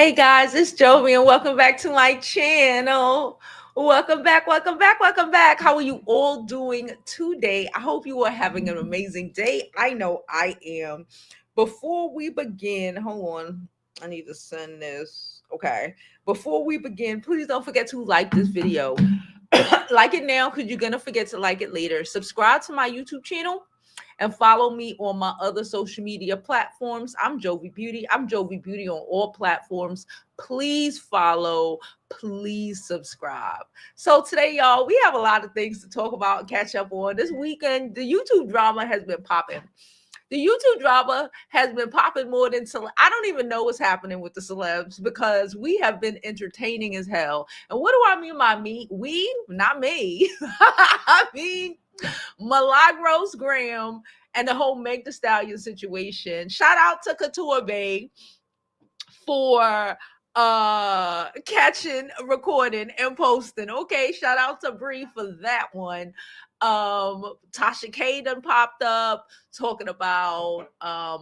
Hey guys, it's Jovi and welcome back to my channel. Welcome back, welcome back, welcome back. How are you all doing today? I hope you are having an amazing day. I know I am. Before we begin, hold on. I need to send this. Okay. Before we begin, please don't forget to like this video. Like it now because you're going to forget to like it later. Subscribe to my YouTube channel and follow me on my other social media platforms. I'm Jovi Beauty. I'm Jovi Beauty on all platforms. Please follow. Please subscribe. So today, y'all, we have a lot of things to talk about and catch up on. This weekend, the YouTube drama has been popping. The YouTube drama has been popping more than I don't even know what's happening with the celebs because we have been entertaining as hell. And what do I mean by me? We, not me. I mean Malag Ro Graham and the whole Meg the Stallion situation. Shout out to Couture Bay for catching, recording, and posting. Okay, shout out to Bree for that one. Tasha K done popped up talking about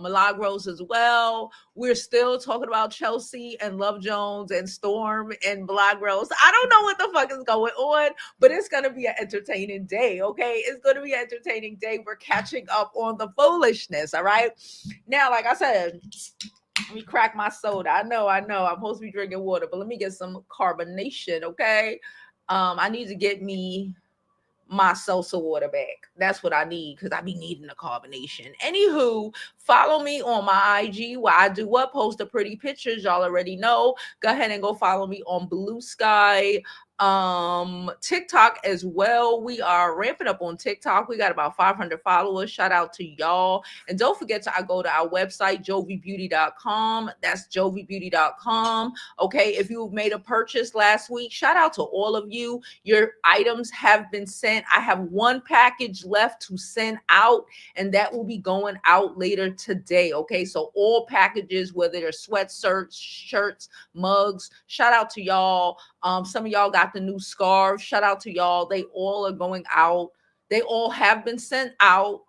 Milagros as well. We're still talking about Chelsea and Love Jones and Storm and Milagros. I don't know what the fuck is going on, but it's gonna be an entertaining day. Okay, it's gonna be an entertaining day. We're catching up on the foolishness. All right, now, like I said, let me crack my soda. I know. I'm supposed to be drinking water, but let me get some carbonation, okay? I need to get me my salsa water back. That's what I need because I be needing the carbonation. Anywho, follow me on my IG where I do what? Post the pretty pictures. Y'all already know. Go ahead and go follow me on Blue Sky. TikTok as well. We are ramping up on TikTok. We got about 500 followers. Shout out to y'all. And don't forget to go to our website, jovibeauty.com. That's jovibeauty.com. Okay, if you made a purchase last week, shout out to all of you. Your items have been sent. I have one package left to send out, and that will be going out later today. Okay, so all packages, whether they're sweatshirts, shirts, mugs, shout out to y'all. Some of y'all got the new scarves. Shout out to y'all. They all are going out. They all have been sent out,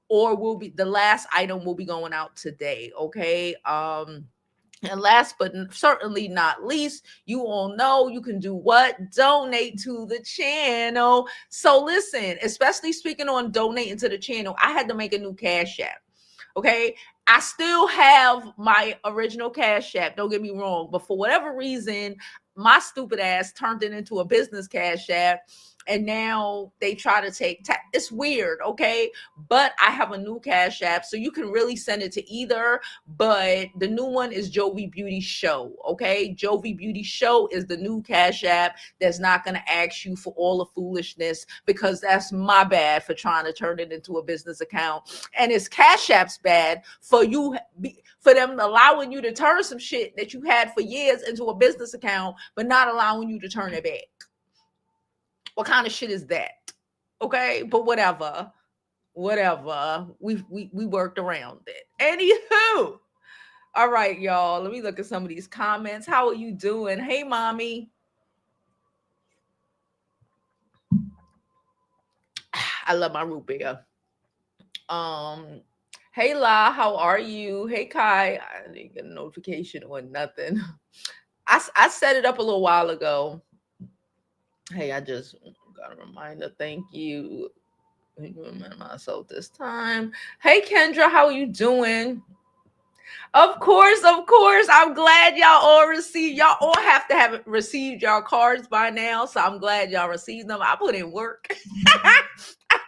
or will be, the last item will be going out today. Okay. And last but certainly not least, you all know you can do what? Donate to the channel. So listen, especially speaking on donating to the channel, I had to make a new Cash App. Okay. I still have my original Cash App. Don't get me wrong. But for whatever reason, my stupid ass turned it into a business Cash App. And now they try to take it's weird, okay? But I have a new Cash App, so you can really send it to either. But the new one is Jovi Beauty Show, okay? Jovi Beauty Show is the new Cash App that's not going to ask you for all the foolishness, because that's my bad for trying to turn it into a business account. And it's Cash App's bad for you, for them allowing you to turn some shit that you had for years into a business account, but not allowing you to turn it back. What kind of shit is that? Okay, but whatever. We worked around it. Anywho, all right, y'all. Let me look at some of these comments. How are you doing? Hey, mommy. I love my root beer. Hey La, how are you? Hey Kai, I didn't get a notification or nothing. I set it up a little while ago. Hey, I just got a reminder. Thank you. Remember myself this time. Hey Kendra, how are you doing? Of course. I'm glad y'all all received. Y'all all have to have received y'all cards by now. So I'm glad y'all received them. I put in work. I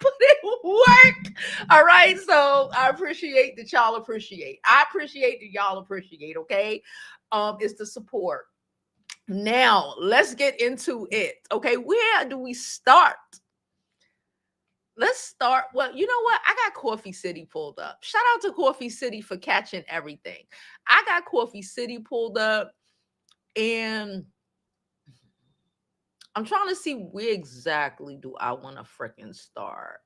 put in work. All right. So I appreciate that y'all appreciate. I appreciate that y'all appreciate. Okay. It's the support. Now let's get into it. Okay. Where do we start? Let's start. Well, you know what? I got Coffee City pulled up. Shout out to Coffee City for catching everything. I got Coffee City pulled up, and I'm trying to see where exactly do I want to freaking start.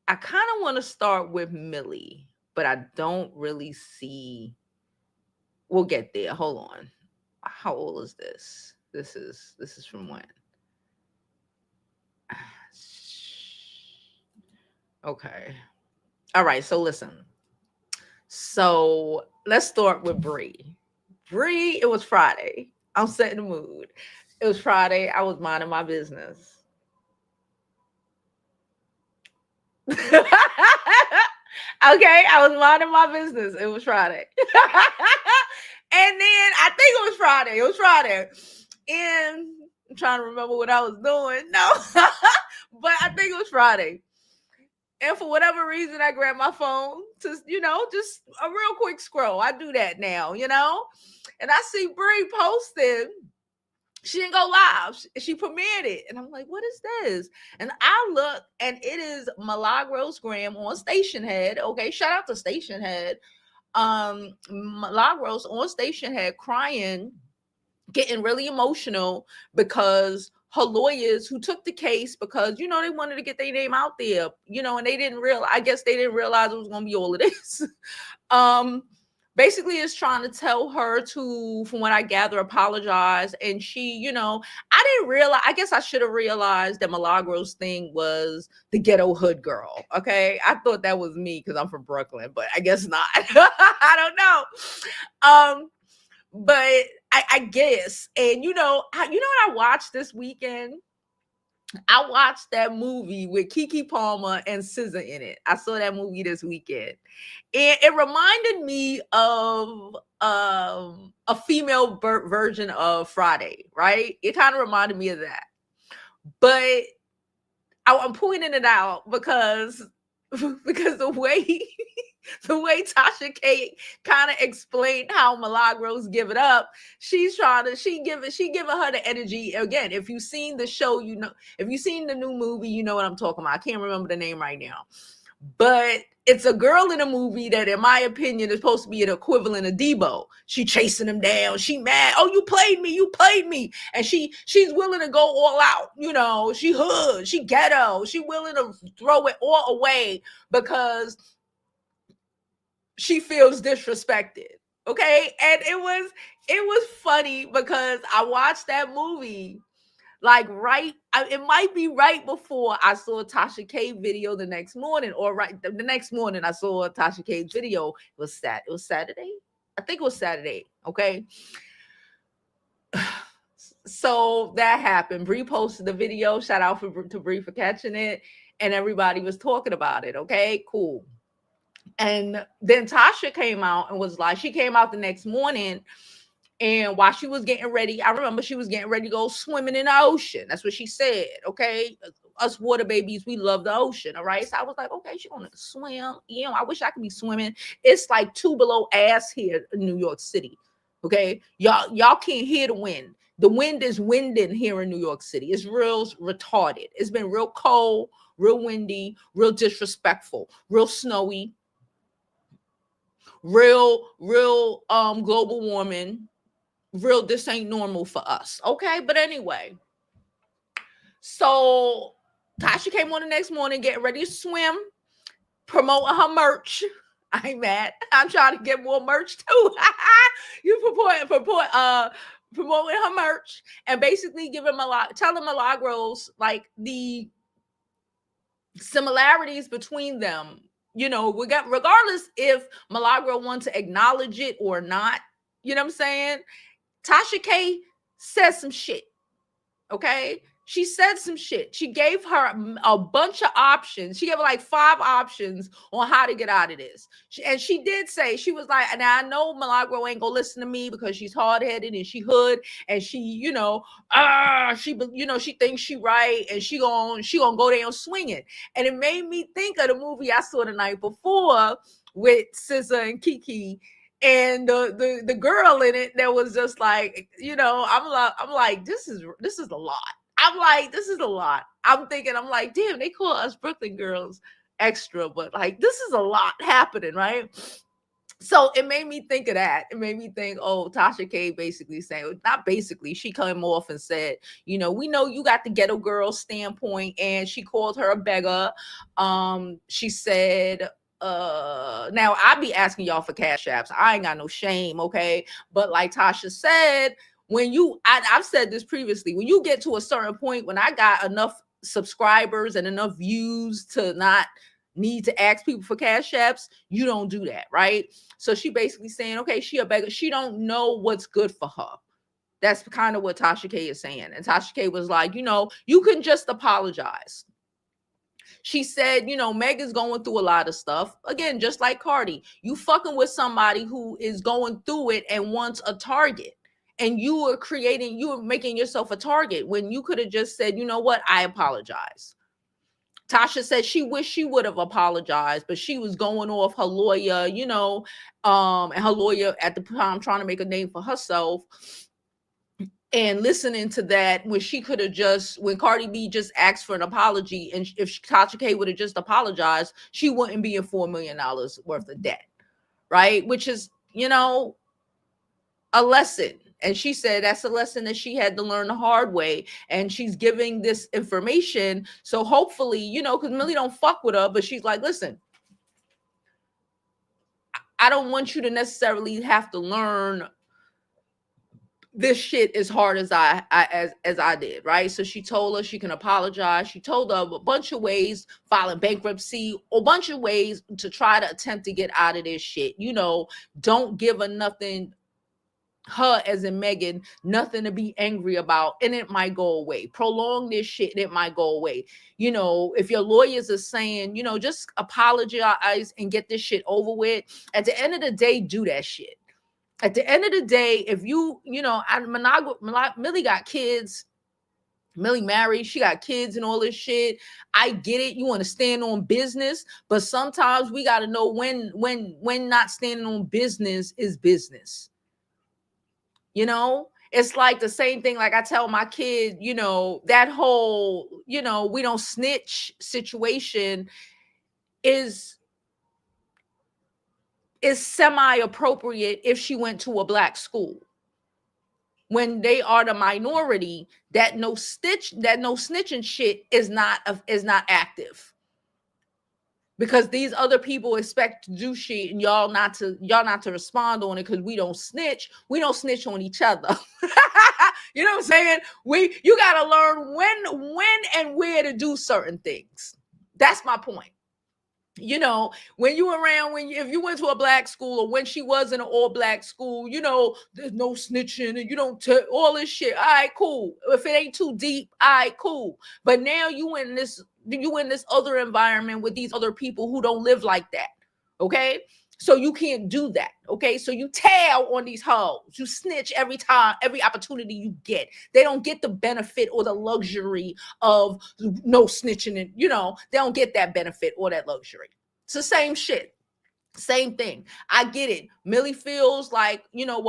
I kind of want to start with Millie, but I don't really see. We'll get there. Hold on. How old is this? This is from when? Okay. All right. So listen. So let's start with Bree. Bree, it was Friday. I'm setting the mood. It was Friday. I was minding my business. Okay, I was minding my business. It was Friday. And then I think it was Friday. It was Friday. And I'm trying to remember what I was doing. No, but I think it was Friday. And for whatever reason, I grabbed my phone to, just a real quick scroll. I do that now, and I see Brie posted. She didn't go live. She premiered it. And I'm like, what is this? And I look, and it is Malag Ro Graham on Station Head. Okay, shout out to Station Head. Malag Ro's on Station Head crying, getting really emotional because her lawyers who took the case because they wanted to get their name out there, and they didn't realize, I guess they didn't realize it was going to be all of this. Basically is trying to tell her to, from what I gather, apologize. And she, I didn't realize, I guess I should have realized that Milagro's thing was the ghetto hood girl. Okay. I thought that was me because I'm from Brooklyn, but I guess not. I don't know. But I guess, and what I watched this weekend? I watched that movie with Keke Palmer and SZA in it. I saw that movie this weekend. And it reminded me of a female version of Friday, right? It kind of reminded me of that. But I'm pointing it out because the way Tasha K kind of explained how Milagros give it up, she giving her the energy. Again, if you've seen the show, if you've seen the new movie, you know what I'm talking about. I can't remember the name right now. But it's a girl in a movie that, in my opinion, is supposed to be an equivalent of Debo. She chasing him down. She mad. Oh, you played me. And she's willing to go all out. She hood. She ghetto. She willing to throw it all away because she feels disrespected. Okay. And it was funny because I watched that movie it might be right before I saw Tasha K video the next morning, or right the next morning I saw Tasha K's video. It was Saturday. I think it was Saturday. Okay. So that happened. Bree posted the video. Shout out to Bree for catching it. And everybody was talking about it. Okay, cool. And then Tasha came out and was like, she came out the next morning. And while she was getting ready, I remember she was getting ready to go swimming in the ocean. That's what she said. Okay. Us water babies, we love the ocean. All right. So I was like, okay, she's going to swim. I wish I could be swimming. It's like 2 below ass here in New York City. Okay. Y'all can't hear the wind. The wind is winding here in New York City. It's real retarded. It's been real cold, real windy, real disrespectful, real snowy, real global warming. Real, this ain't normal for us. Okay. But anyway, so Tasha came on the next morning, getting ready to swim, promoting her merch. I ain't mad. I'm trying to get more merch too. You promoting her merch and basically telling Milagros like the similarities between them. Regardless if Milagro wants to acknowledge it or not. You know what I'm saying? Tasha K said some shit. Okay. She said some shit. She gave her a bunch of options. She gave her like 5 options on how to get out of this. And she did say, she was like, and I know Milagro ain't gonna listen to me because she's hard-headed and she hood and she, she thinks she right and she gonna go down swinging. And it made me think of the movie I saw the night before with SZA and Keke. And the girl in it that was just like, I'm like, this is a lot. I'm like, this is a lot. I'm like, damn, they call us Brooklyn girls extra, but like, this is a lot happening, right? So it made me think of that. It made me think, oh, Tasha K basically saying, not basically, she came off and said, we know you got the ghetto girl standpoint, and she called her a beggar. She said, now I be asking y'all for cash apps. I ain't got no shame, okay? But like Tasha said, I've said this previously, when you get to a certain point, when I got enough subscribers and enough views to not need to ask people for cash apps, you don't do that, right? So she basically saying, okay, she a beggar. She don't know what's good for her. That's kind of what Tasha K is saying. And Tasha K was like, you can just apologize. She said, Meg is going through a lot of stuff. Again, just like Cardi, you fucking with somebody who is going through it and wants a target. And you are making yourself a target when you could have just said, you know what, I apologize. Tasha said she wished she would have apologized, but she was going off her lawyer, and her lawyer at the time trying to make a name for herself. And listening to that, when she could have when Cardi B just asked for an apology, and if Tasha K would have just apologized, she wouldn't be in $4 million worth of debt, right? Which is, a lesson. And she said that's a lesson that she had to learn the hard way. And she's giving this information. So hopefully, because Millie don't fuck with her, but she's like, listen, I don't want you to necessarily have to learn this shit as hard as I did, right? So she told her she can apologize. She told her a bunch of ways, filing bankruptcy, a bunch of ways to try to attempt to get out of this shit. Don't give her nothing, her as in Megan, nothing to be angry about, and it might go away. Prolong this shit, and it might go away. If your lawyers are saying, just apologize and get this shit over with, at the end of the day, do that shit. At the end of the day, if Millie got kids, Millie married, she got kids and all this shit. I get it. You want to stand on business, but sometimes we got to know when not standing on business is business. It's like the same thing. Like I tell my kid, that whole, we don't snitch situation is semi-appropriate if she went to a black school. When they are the minority, that no snitching shit is not active. Because these other people expect to do shit and y'all not to respond on it because we don't snitch. We don't snitch on each other. You know what I'm saying? You gotta learn when and where to do certain things. That's my point. When you around, if you went to a black school, or when she was in an all black school, there's no snitching and you don't all this shit. All right, cool. If it ain't too deep, all right, cool. But now you in this other environment with these other people who don't live like that. Okay. So you can't do that. Okay. So you tell on these hoes. You snitch every time, every opportunity you get. They don't get the benefit or the luxury of no snitching. And, they don't get that benefit or that luxury. It's the same shit. Same thing. I get it. Millie feels like,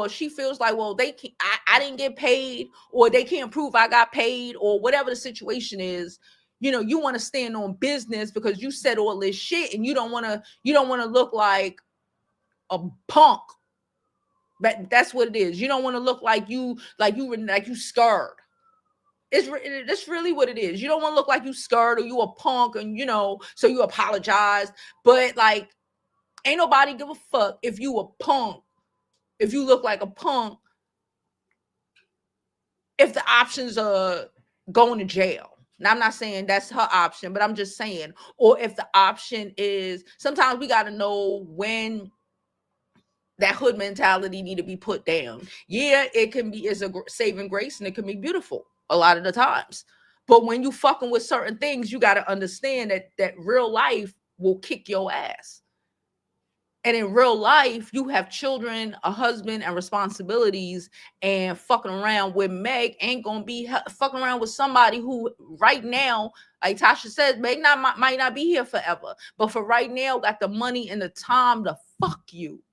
she feels like, well, they can't, I didn't get paid, or they can't prove I got paid, or whatever the situation is. You want to stand on business because you said all this shit, and you don't want to look like a punk. But that's what it is. You don't want to look like you scared. That's really what it is. You don't want to look like you scared or you a punk, and so you apologize. But like, ain't nobody give a fuck if you a punk, if you look like a punk, if the options are going to jail. Now, I'm not saying that's her option, but I'm just saying, or if the option is, sometimes we got to know when that hood mentality need to be put down. Yeah, it's a saving grace, and it can be beautiful a lot of the times. But when you fucking with certain things, you got to understand that real life will kick your ass. And in real life, you have children, a husband, and responsibilities, and fucking around with Meg ain't gonna be fucking around with somebody who right now, like Tasha said, Meg might not be here forever, but for right now, got the money and the time to fuck you.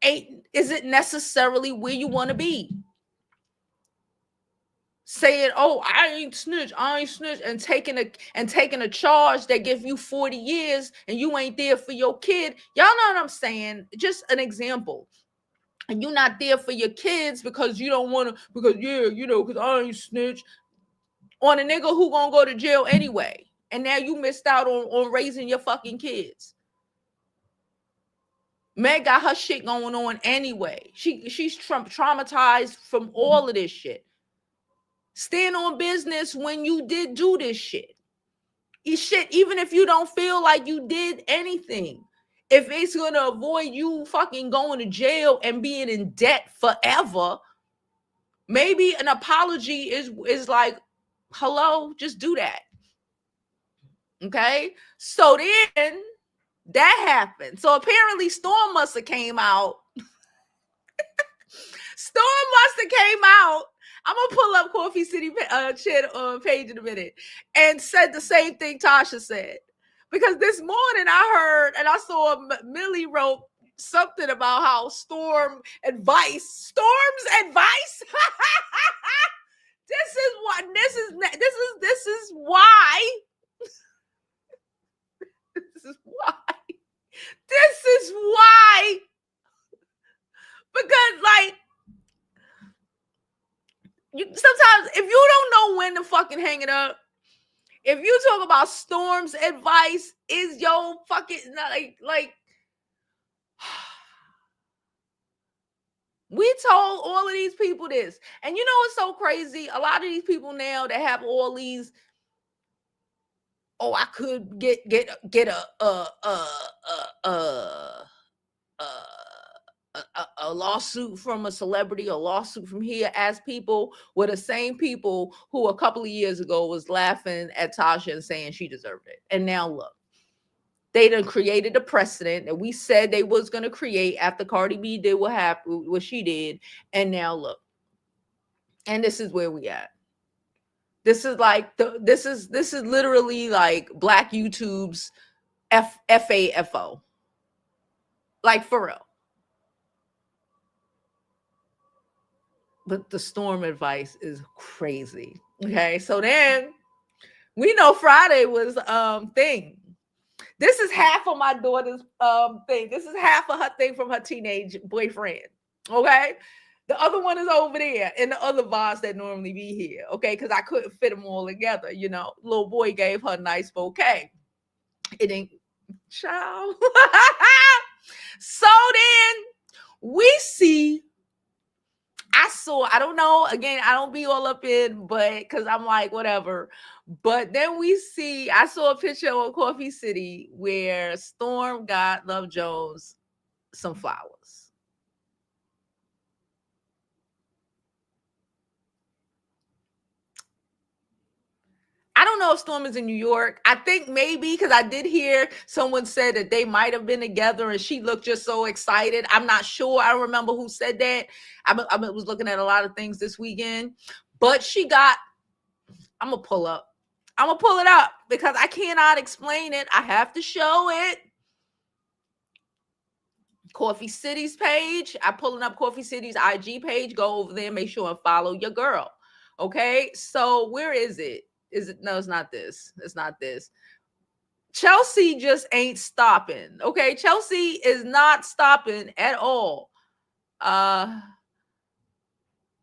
Is it necessarily where you want to be? Saying, oh, I ain't snitch, and taking a charge that gives you 40 years and you ain't there for your kid. Y'all know what I'm saying? Just an example. And you're not there for your kids because you don't want to, because I ain't snitch on a nigga who gonna go to jail anyway. And now you missed out on raising your fucking kids. Meg got her shit going on anyway. She's traumatized from all of this shit. Stand on business when you did do this shit. Even if you don't feel like you did anything. If it's going to avoid you fucking going to jail and being in debt forever, maybe an apology is like, hello, just do that. Okay? So then that happened. So apparently Storm must have came out. I'm gonna pull up Coffee City page in a minute and said the same thing Tasha said. Because this morning I heard and I saw Millie wrote something about how Storm's advice. This is why. Because like, sometimes if you don't know when to fucking hang it up, if you talk about Storm's advice, is your fucking like we told all of these people this. And you know what's so crazy? A lot of these people now that have all these, I could get a lawsuit from a celebrity, a lawsuit from here, as people were the same people who a couple of years ago was laughing at Tasha and saying she deserved it. And now look, they done created a precedent that we said they was going to create after Cardi B did what she did. And now look, and this is where we at. This is like this is literally like Black YouTube's FAFO. Like for real. But the Storm advice is crazy. Okay, so then we know Friday was thing. This is half of my daughter's thing. This is half of her thing from her teenage boyfriend. Okay, the other one is over there in the other vase that normally be here. Okay, because I couldn't fit them all together. You know, little boy gave her a nice bouquet. It ain't child. So then we see. I don't know. Again, I don't be all up in, but because I'm like, whatever. But then I saw a picture on Coffee City where Storm got Love Jones some flowers. I don't know if Storm is in New York. I think maybe because I did hear someone said that they might have been together and she looked just so excited. I'm not sure. I don't remember who said that. I was looking at a lot of things this weekend, but I'm going to pull it up because I cannot explain it. I have to show it. Coffee City's page. I'm pulling up Coffee City's IG page. Go over there. Make sure and follow your girl. Okay. So where is it? No, it's not this. It's not this. Chelsea just ain't stopping. Okay. Chelsea is not stopping at all.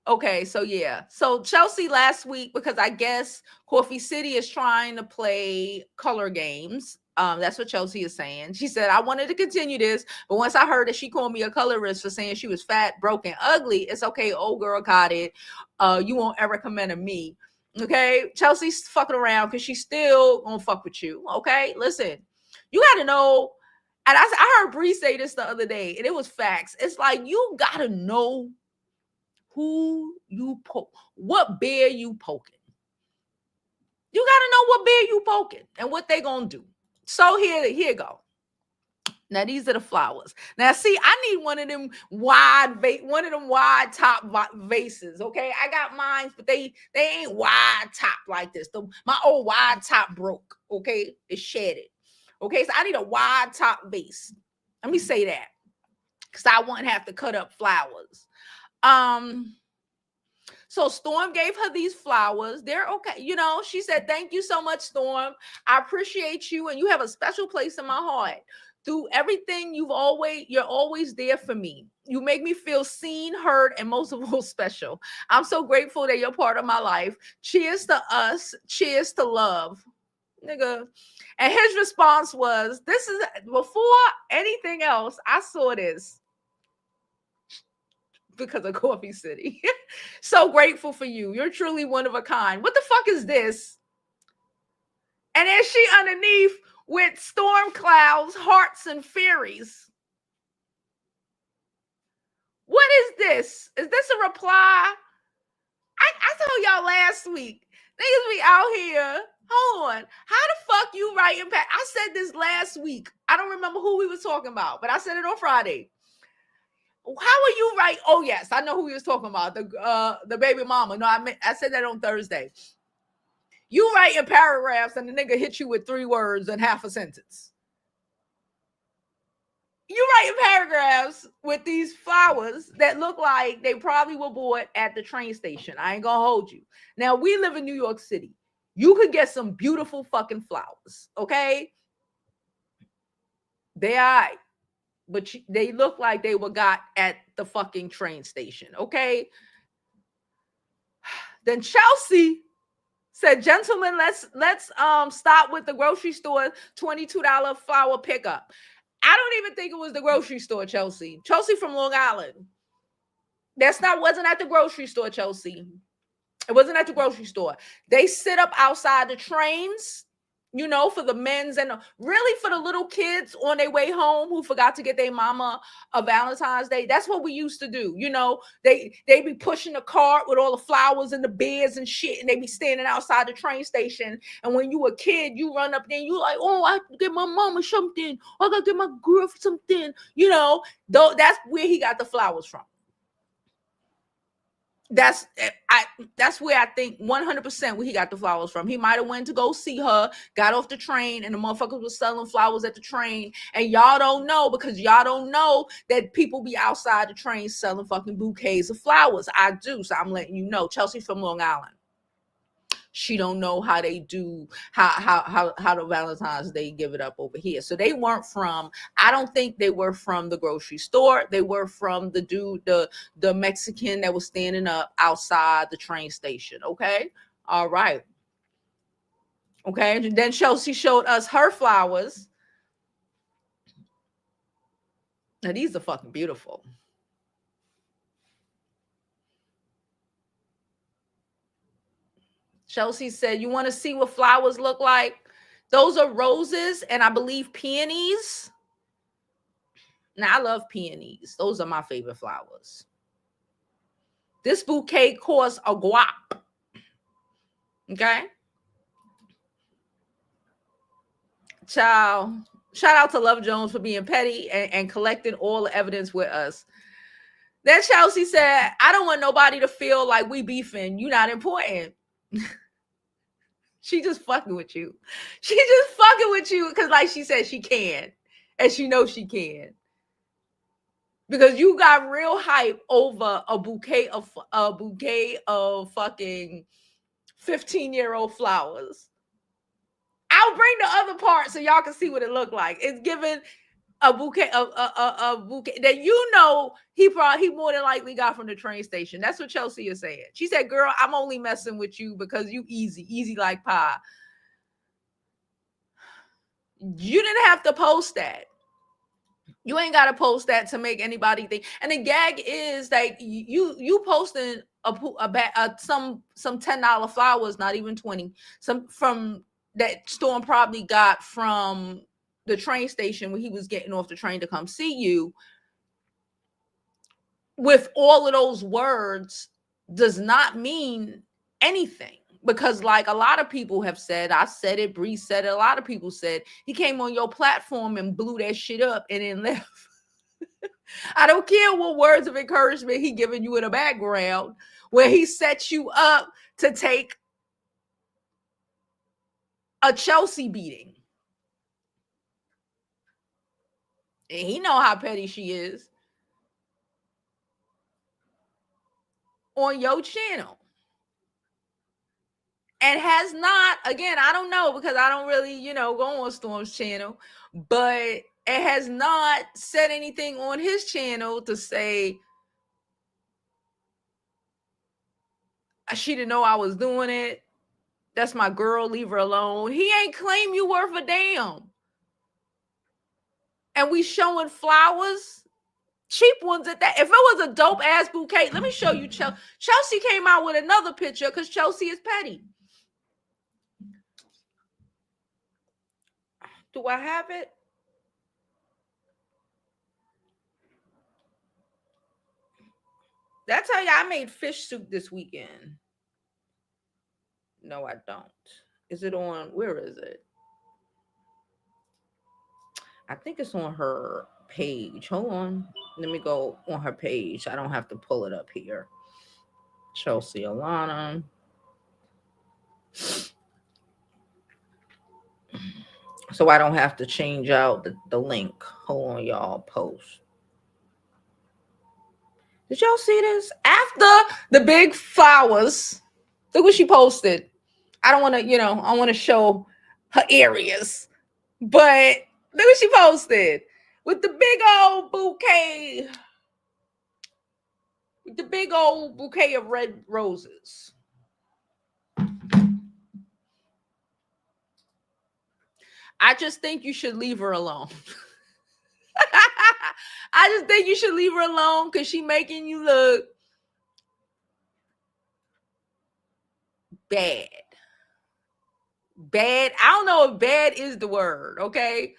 Okay, so yeah. So Chelsea last week, because I guess Coffee City is trying to play color games. That's what Chelsea is saying. She said, I wanted to continue this, but once I heard that she called me a colorist for saying she was fat, broke, and ugly, it's okay. Old girl caught it. You won't ever comment on me. Okay, Chelsea's fucking around because she's still gonna fuck with you. Okay, listen, you gotta know. And I heard Bree say this the other day, and it was facts. It's like you gotta know who you poke, what bear you poking. You gotta know what bear you poking and what they gonna do. So here go. Now these are the flowers. Now see, I need one of them wide top vases. Okay, I got mine, but they ain't wide top like this. My old wide top broke. Okay, it's shattered. Okay, so I need a wide top vase. Let me say that because I won't have to cut up flowers. So Storm gave her these flowers. They're okay. You know, she said, thank you so much, Storm. I appreciate you. And you have a special place in my heart. Through everything, you're always there for me. You make me feel seen, heard, and most of all, special. I'm so grateful that you're part of my life. Cheers to us. Cheers to love. Nigga. And his response was, this is before anything else. I saw this. because of Coffee City. So grateful for you. You're truly one of a kind. What the fuck is this? And then she underneath with storm clouds, hearts, and fairies. What is this? Is this a reply? I told y'all last week, niggas be out here. Hold on. How the fuck you writing back? I said this last week. I don't remember who we was talking about, but I said it on Friday. How are you right? Oh, yes, I know who he was talking about. The baby mama. No, I said that on Thursday. You write in paragraphs and the nigga hit you with 3 words and half a sentence. You write in paragraphs with these flowers that look like they probably were bought at the train station. I ain't gonna hold you. Now, we live in New York City. You could get some beautiful fucking flowers, okay? They all right, but they look like they were got at the fucking train station, okay? Then Chelsea said, gentlemen, let's stop with the grocery store $22 flower pickup. I don't even think it was the grocery store, Chelsea. Chelsea from Long Island. Wasn't at the grocery store, Chelsea. It wasn't at the grocery store. They sit up outside the trains, you know, for the men's and really for the little kids on their way home who forgot to get their mama a Valentine's Day. That's what we used to do. You know, they be pushing the cart with all the flowers and the beds and shit, and they be standing outside the train station. And when you a kid, you run up there and you like, oh, I have to get my mama something. I got to get my girl something. You know, though that's where he got the flowers from. That's where I think 100% where he got the flowers from. He might have went to go see her, got off the train, and the motherfuckers was selling flowers at the train. And y'all don't know because y'all don't know that people be outside the train selling fucking bouquets of flowers. I do, so I'm letting you know. Chelsea from Long Island. She don't know how they do how the Valentine's Day give it up over here. So they weren't from, I don't think they were from the grocery store. They were from the dude, the Mexican that was standing up outside the train station. Okay. All right. Okay. And then Chelsea showed us her flowers. Now these are fucking beautiful. Chelsea said, you want to see what flowers look like? Those are roses and I believe peonies. Now, I love peonies. Those are my favorite flowers. This bouquet costs a guap. Okay? Ciao. Shout out to Love Jones for being petty and collecting all the evidence with us. Then Chelsea said, I don't want nobody to feel like we beefing. You not important. She just fucking with you. She just fucking with you because, like she said, she can. And she knows she can. Because you got real hype over a bouquet of fucking 15-year-old flowers. I'll bring the other part so y'all can see what it looked like. It's given a bouquet of a bouquet that you know he more than likely got from the train station. That's what Chelsea is saying. She said, girl, I'm only messing with you because you easy like pie. You didn't have to post that. You ain't got to post that to make anybody think. And the gag is like you posting some $10 flowers, not even 20, some from that Storm probably got from the train station when he was getting off the train to come see you. With all of those words does not mean anything. Because like a lot of people have said, I said it, Bree said it, a lot of people said, he came on your platform and blew that shit up and then left. I don't care what words of encouragement he giving you in the background where he set you up to take a Chelsea beating. And he know how petty she is on your channel. And has not, again, I don't know because I don't really, go on Storm's channel, but it has not said anything on his channel to say, she didn't know I was doing it. That's my girl, leave her alone. He ain't claim you worth a damn. And we showing flowers cheap ones at that. If it was a dope ass bouquet, let me show you. Chelsea came out with another picture because Chelsea is petty. Do I have it? That's how I made fish soup this weekend. No, I don't. Is it on? Where is it? I think it's on her page. Hold on. Let me go on her page. I don't have to pull it up here. Chelsea Alana. So I don't have to change out the link. Hold on, y'all. Post. Did y'all see this? After the big flowers, look what she posted. I don't want to, I want to show her areas. But look what she posted. With the big old bouquet. With the big old bouquet of red roses. I just think you should leave her alone. I just think you should leave her alone because she's making you look bad. Bad. I don't know if bad is the word, okay?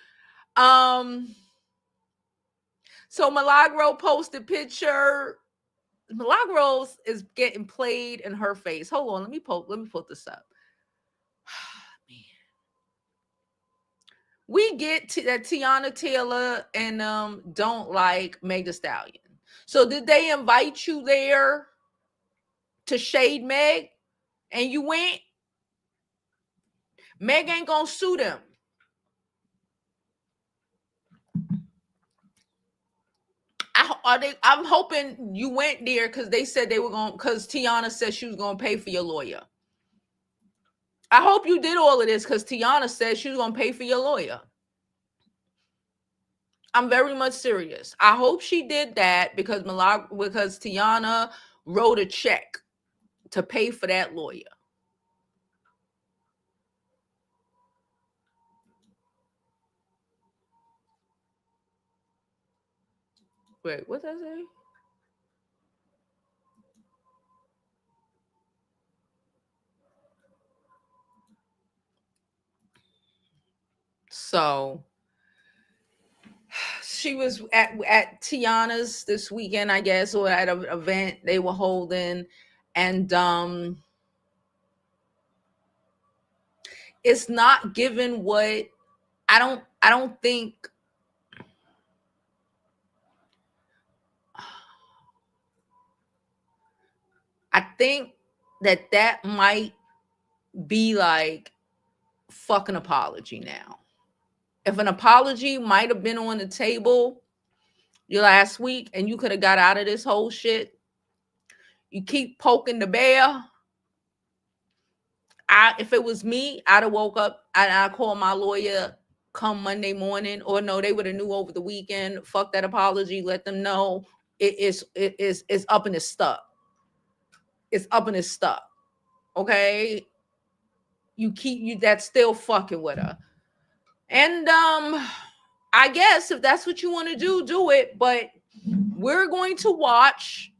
So Milagro posted picture. Milagro is getting played in her face. Hold on, let me put this up. We get that Tiana Taylor and don't like Meg the Stallion. So did they invite you there to shade Meg? And you went? Meg ain't gonna sue them. I'm hoping you went there because they said they were going, because Tiana said she was gonna pay for your lawyer. I hope you did all of this because Tiana said she was gonna pay for your lawyer. I'm very much serious. I hope she did that because Tiana wrote a check to pay for that lawyer. Wait, what's that say? So she was at Tiana's this weekend, I guess, or at an event they were holding, and it's not given what I don't think. I think that might be like fucking apology now. If an apology might have been on the table your last week and you could have got out of this whole shit, you keep poking the bear. If it was me, I'd have woke up and I called my lawyer come Monday morning, or no, they would have knew over the weekend. Fuck that apology. Let them know it's up and it's stuck. It's up and it's stuck. Okay. That's still fucking with her. And I guess if that's what you want to do it. But we're going to watch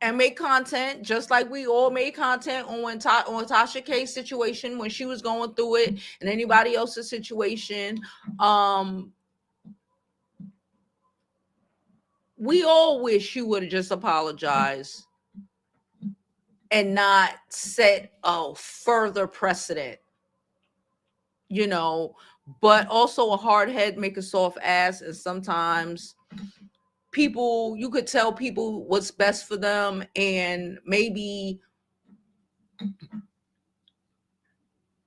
and make content just like we all made content on Tasha K's situation when she was going through it, and anybody else's situation. We all wish you would have just apologized and not set a further precedent, but also a hard head make a soft ass. And sometimes you could tell people what's best for them, and maybe,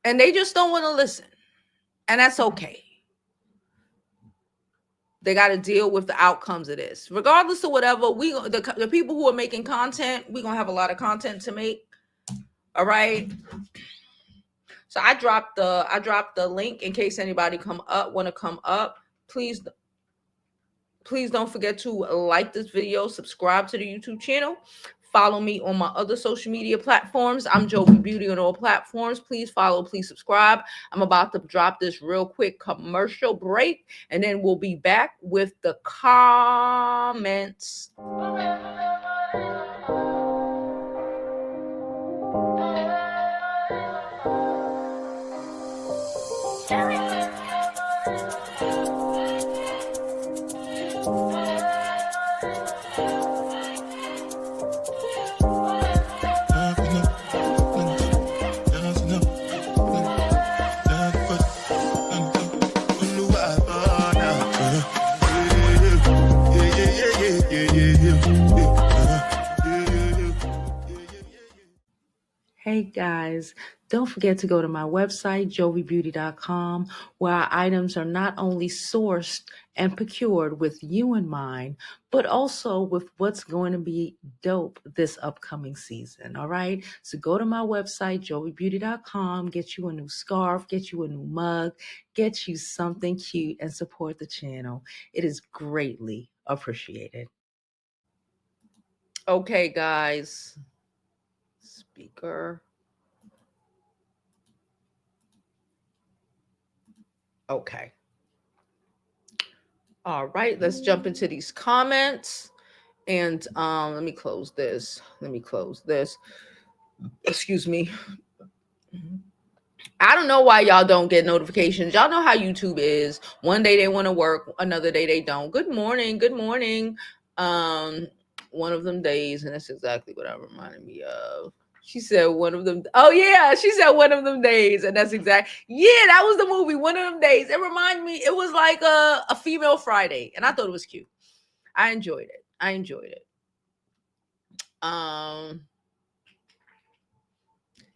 and they just don't want to listen, and that's okay. They got to deal with the outcomes of this, regardless of whatever. The people who are making content, we're gonna have a lot of content to make. All right. So I dropped the link in case anybody want to come up. Please don't forget to like this video, subscribe to the YouTube channel, Follow me on my other social media platforms. I'm Jovi Beauty on all platforms. Please follow, please subscribe. I'm about to drop this real quick commercial break, and then we'll be back with the comments. Hey guys, don't forget to go to my website, jovibeauty.com, where our items are not only sourced and procured with you in mind, but also with what's going to be dope this upcoming season. All right. So go to my website, jovibeauty.com, get you a new scarf, get you a new mug, get you something cute, and support the channel. It is greatly appreciated. Okay, guys. Speaker. Okay. All right, let's jump into these comments. And let me close this. Excuse me. I don't know why y'all don't get notifications. Y'all know how YouTube is. One day they want to work, another day they don't. Good morning. One of them days, and that's exactly what that reminded me of. She said one of them. Oh yeah, she said one of them days, and that's exact. Yeah, that was the movie. One of them days. It reminded me. It was like a female Friday, and I thought it was cute. I enjoyed it.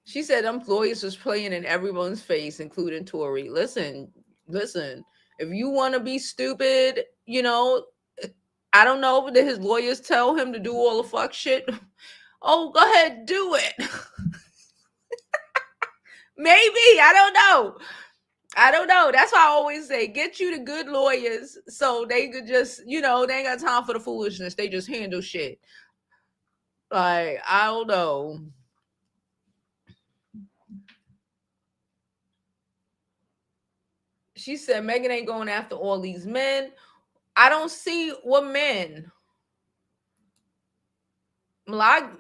She said employees was playing in everyone's face, including Tori. Listen. If you want to be stupid, I don't know, did his lawyers tell him to do all the fuck shit? Oh, go ahead, do it. Maybe. I don't know. That's why I always say, get you the good lawyers so they could just, they ain't got time for the foolishness. They just handle shit. Like, I don't know. She said Megan ain't going after all these men. I don't see what men.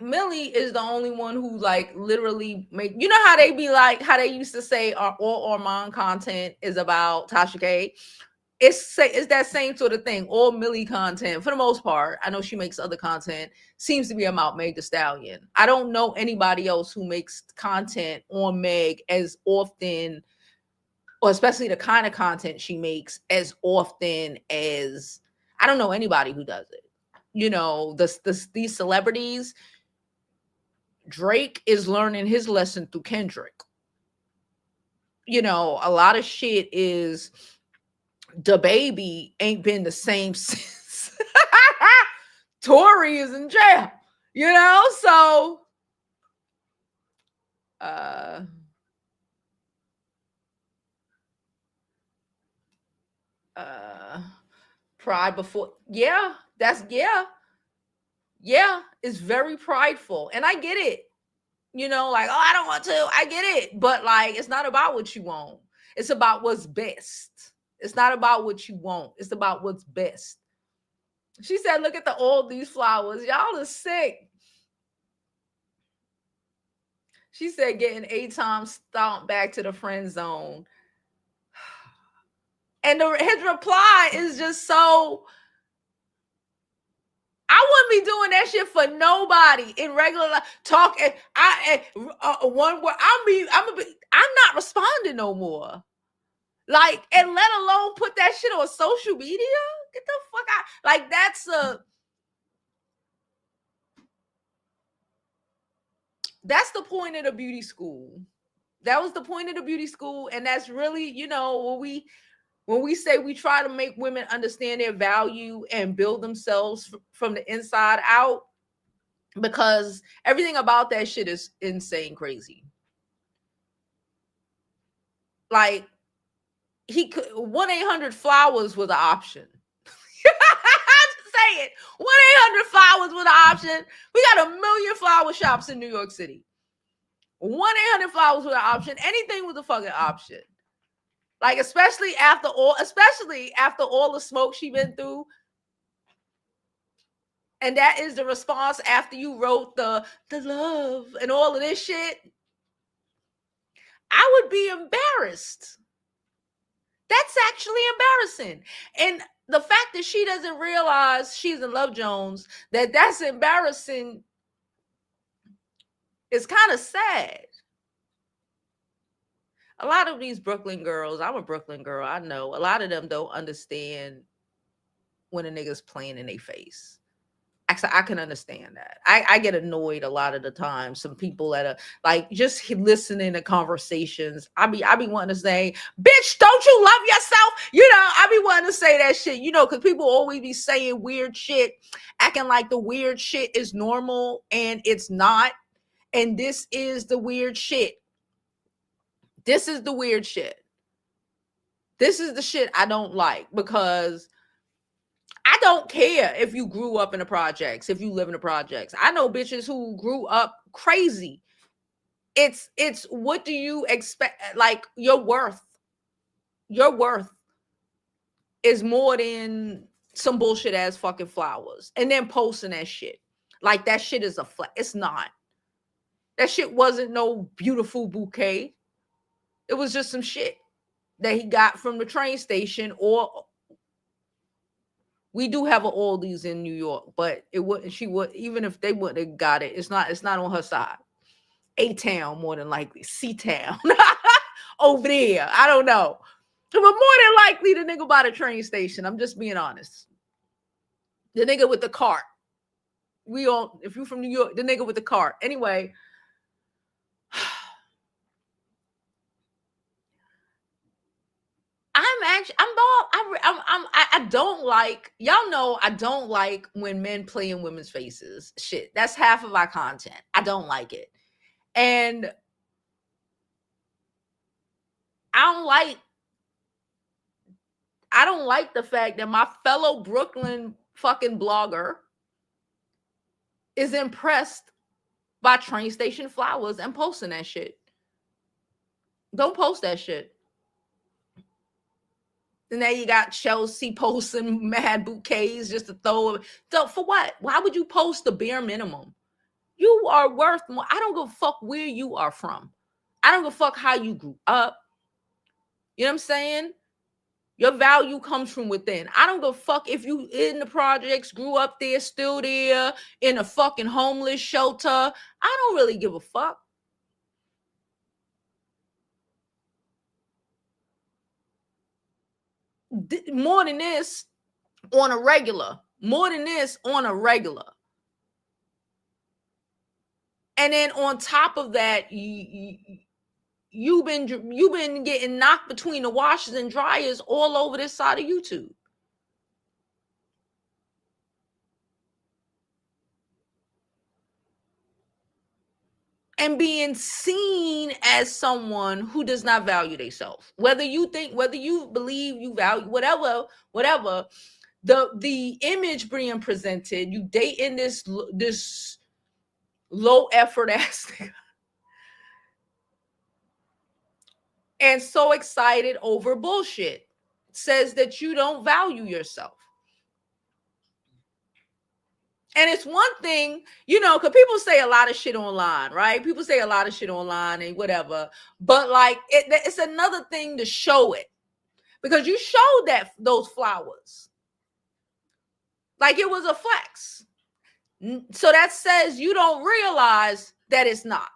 Millie is the only one who like literally make, how they be like, how they used to say all Armand content is about Tasha K. It's that same sort of thing. All Millie content, for the most part, I know she makes other content, seems to be about Meg the Stallion. I don't know anybody else who makes content on Meg as often, or especially the kind of content she makes as often as, I don't know anybody who does it. These celebrities, Drake is learning his lesson through Kendrick. A lot of shit is, the baby ain't been the same since Tory is in jail, so pride before, it's very prideful, and I get it. Like, oh, I don't want to. I get it. But like, it's not about what you want. It's about what's best. It's not about what you want. It's about what's best. She said, look at all these flowers. Y'all are sick. She said, getting 8 times stomped back to the friend zone. And his reply is just so, I wouldn't be doing that shit for nobody in regular life. Talking, one word. I'm not responding no more. Like, and let alone put that shit on social media. Get the fuck out. Like, that's the point of the beauty school. That was the point of the beauty school, and that's really, when we say we try to make women understand their value and build themselves from the inside out, because everything about that shit is insane crazy. Like, he could 1-800-Flowers was an option. saying. 1-800-Flowers with an option. We got 1 million flower shops in New York City. 1-800-Flowers with an option. Anything with a fucking option. Like, especially after all the smoke she been through. And that is the response after you wrote the love and all of this shit. I would be embarrassed. That's actually embarrassing. And the fact that she doesn't realize she's in Love Jones, that's embarrassing, is kind of sad. A lot of these Brooklyn girls, I'm a Brooklyn girl, I know, a lot of them don't understand when a nigga's playing in their face. Actually, I can understand that. I get annoyed a lot of the time. Some people that are like just listening to conversations. I be wanting to say, bitch, don't you love yourself? I be wanting to say that shit, because people always be saying weird shit, acting like the weird shit is normal, and it's not. And this is the weird shit. This is the weird shit. This is the shit I don't like, because I don't care if you grew up in the projects, if you live in the projects. I know bitches who grew up crazy. It's what do you expect? Like, your worth is more than some bullshit ass fucking flowers. And then posting that shit. Like, that shit is a flat. It's not. That shit wasn't no beautiful bouquet. It was just some shit that he got from the train station, or we do have an Aldi's in New York, but it wouldn't. She would, even if they wouldn't have got it. It's not on her side. A-town, more than likely. C-town, over there. I don't know, but more than likely the nigga by the train station. I'm just being honest. The nigga with the cart. If you're from New York, the nigga with the cart. Anyway. I don't like, y'all know, I don't like when men play in women's faces. Shit, that's half of our content. I don't like it. And I don't like the fact that my fellow Brooklyn fucking blogger is impressed by train station flowers and posting that shit. Don't post that shit. And now you got Chelsea posting mad bouquets just to throw. So for what? Why would you post the bare minimum? You are worth more. I don't give a fuck where you are from. I don't give a fuck how you grew up. You know what I'm saying? Your value comes from within. I don't give a fuck if you in the projects, grew up there, still there, in a fucking homeless shelter. I don't really give a fuck. More than this on a regular. And then on top of that, you've been getting knocked between the washers and dryers all over this side of YouTube. And being seen as someone who does not value themselves. Whether you believe you value, whatever, the image being presented, you dating this low effort ass nigga. And so excited over bullshit, says that you don't value yourself. And it's one thing, because people say a lot of shit online, right? People say a lot of shit online and whatever. But like, it's another thing to show it, because you showed those flowers like it was a flex. So that says you don't realize that it's not.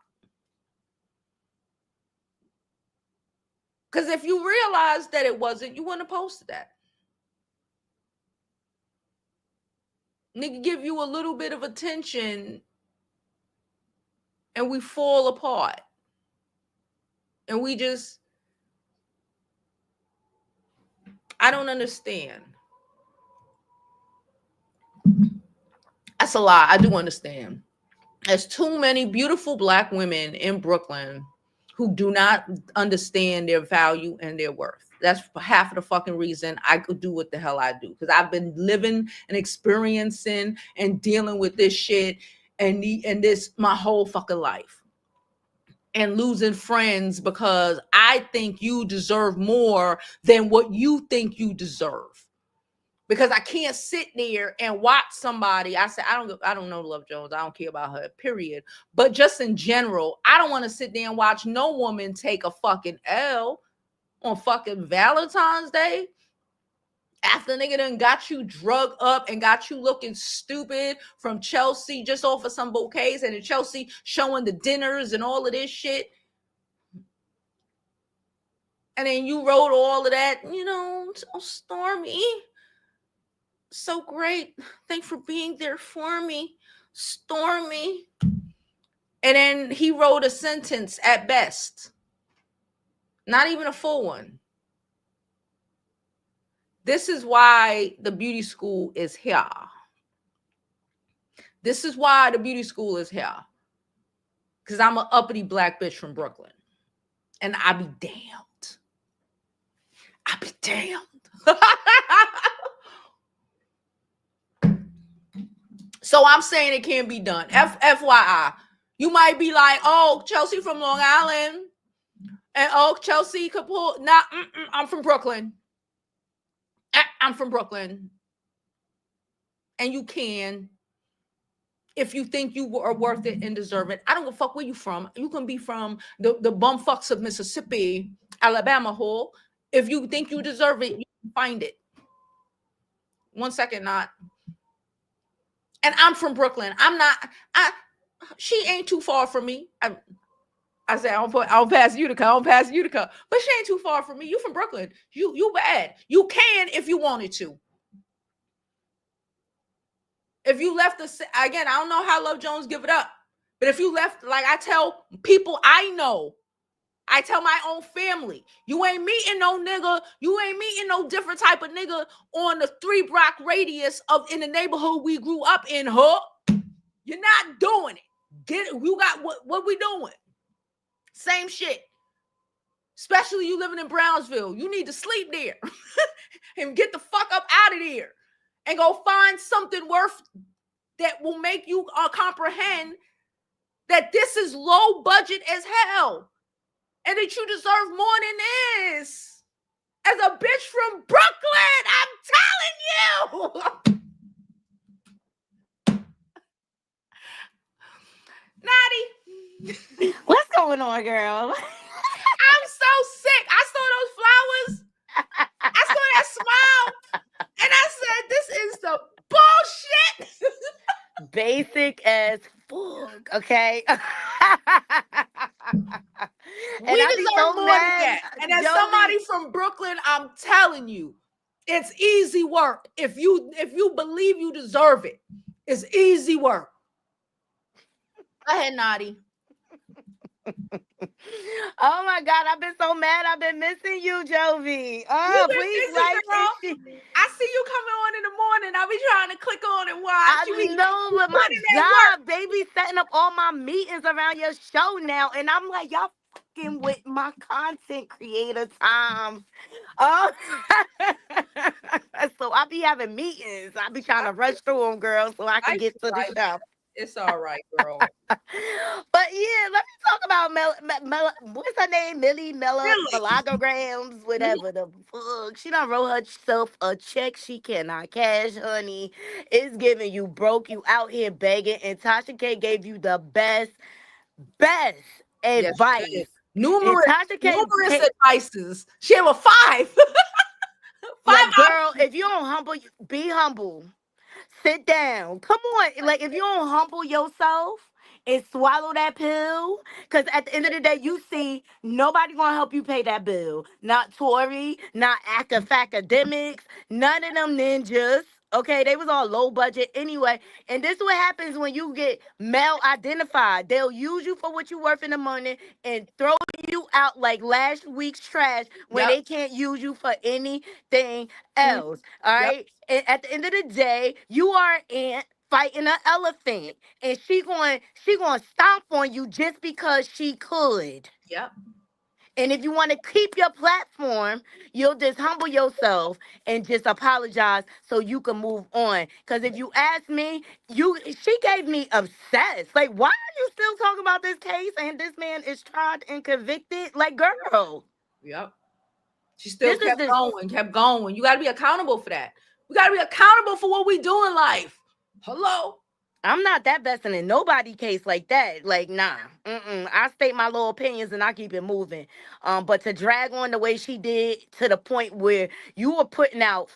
Because if you realized that it wasn't, you wouldn't have posted that. Nigga give you a little bit of attention and we fall apart. And I don't understand. That's a lie. I do understand. There's too many beautiful Black women in Brooklyn who do not understand their value and their worth. That's half of the fucking reason I could do what the hell I do. Because I've been living and experiencing and dealing with this shit and this my whole fucking life. And losing friends because I think you deserve more than what you think you deserve. Because I can't sit there and watch somebody. I said, I don't know Love Jones. I don't care about her, period. But just in general, I don't want to sit there and watch no woman take a fucking L on fucking Valentine's Day after nigga done got you drug up and got you looking stupid from Chelsea just off of some bouquets and in Chelsea showing the dinners and all of this shit. And then you wrote all of that, oh, Stormy, so great. Thanks for being there for me, Stormy. And then he wrote a sentence at best, not even a full one. This is why the beauty school is here. This is why the beauty school is here. Because I'm an uppity black bitch from Brooklyn. And I be damned. I be damned. So I'm saying it can be done. FYI. You might be like, oh, Chelsea from Long Island. And oh, Chelsea could pull. Nah, I'm from Brooklyn. I'm from Brooklyn. And you can, if you think you are worth it and deserve it. I don't give a fuck where you from. You can be from the bumfucks of Mississippi, Alabama, hole. If you think you deserve it, you can find it. 1 second, not. And I'm from Brooklyn. She ain't too far from me. I say I don't pass Utica. But she ain't too far from me. You from Brooklyn. You bad. You can if you wanted to. If you left again, I don't know how Love Jones give it up. But if you left, like I tell people I know, I tell my own family, you ain't meeting no nigga, you ain't meeting no different type of nigga on the 3-block radius of in the neighborhood we grew up in, huh? You're not doing it. Get it. You got what we doing? Same shit. Especially you living in Brownsville. You need to sleep there and get the fuck up out of there and go find something worth that will make you comprehend that this is low budget as hell and that you deserve more than this. As a bitch from Brooklyn, I'm telling you. Naughty. What's going on, girl? I'm so sick. I saw those flowers. I saw that smile. And I said, this is the bullshit. Basic as fuck, okay? We deserve more than that. And as somebody from Brooklyn, I'm telling you, it's easy work. If you believe you deserve it, it's easy work. Go ahead, Naughty. Oh my God, I've been so mad. I've been missing you, Jovi. Oh, please like it. I see you coming on in the morning. I'll be trying to click on and watch. I know with my job, they be setting up all my meetings around your show now. And I'm like, y'all fucking with my content creator time. Oh, so I be having meetings. I be trying to rush through them, girl, so I can get to the show. It's all right, girl. But yeah, let me talk about what's her name? Milagro Grams, whatever the fuck. She done wrote herself a check she cannot cash, honey. It's giving you broke. You out here begging. And Tasha K gave you the best advice. Yes, numerous advices. She have a 5. Like, girl, if you don't humble, be humble. Sit down. Come on. Like, if you don't humble yourself and swallow that pill, because at the end of the day, you see, nobody going to help you pay that bill. Not Tory, not Academics, none of them ninjas. Okay, they was all low budget anyway. And this is what happens when you get male identified. They'll use you for what you worth in the money and throw you out like last week's trash when they can't use you for anything else. All right. And at the end of the day, you are an ant fighting an elephant, and she going stomp on you just because she could. Yep. And if you want to keep your platform, you'll just humble yourself and just apologize so you can move on. Because if you ask me, she gave me obsessed. Like, why are you still talking about this case and this man is tried and convicted? Like, girl, Yep. She still this is kept this. going, kept going. You got to be accountable for that. We got to be accountable for what we do in life. Hello. I'm not that vested in nobody case like that. Like, nah. I state my little opinions and I keep it moving. But to drag on the way she did to the point where you were putting out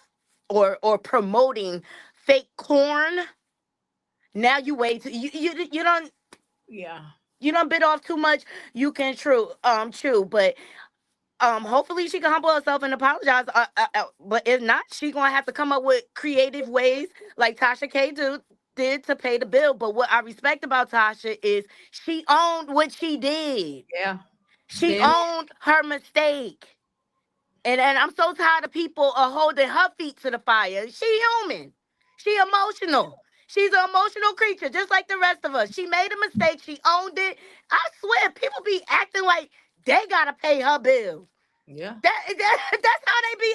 or promoting fake corn, now you wait to, you don't Yeah. you don't bit off too much. You can chew, but hopefully she can humble herself and apologize. But if not, she gonna have to come up with creative ways like Tasha K did to pay the bill. But what I respect about Tasha is she owned what she did. Yeah. She Then, owned her mistake. And I'm so tired of people holding her feet to the fire. She human. She emotional. She's an emotional creature, just like the rest of us. She made a mistake. She owned it. I swear, people be acting like they gotta pay her bills. yeah. That's how they be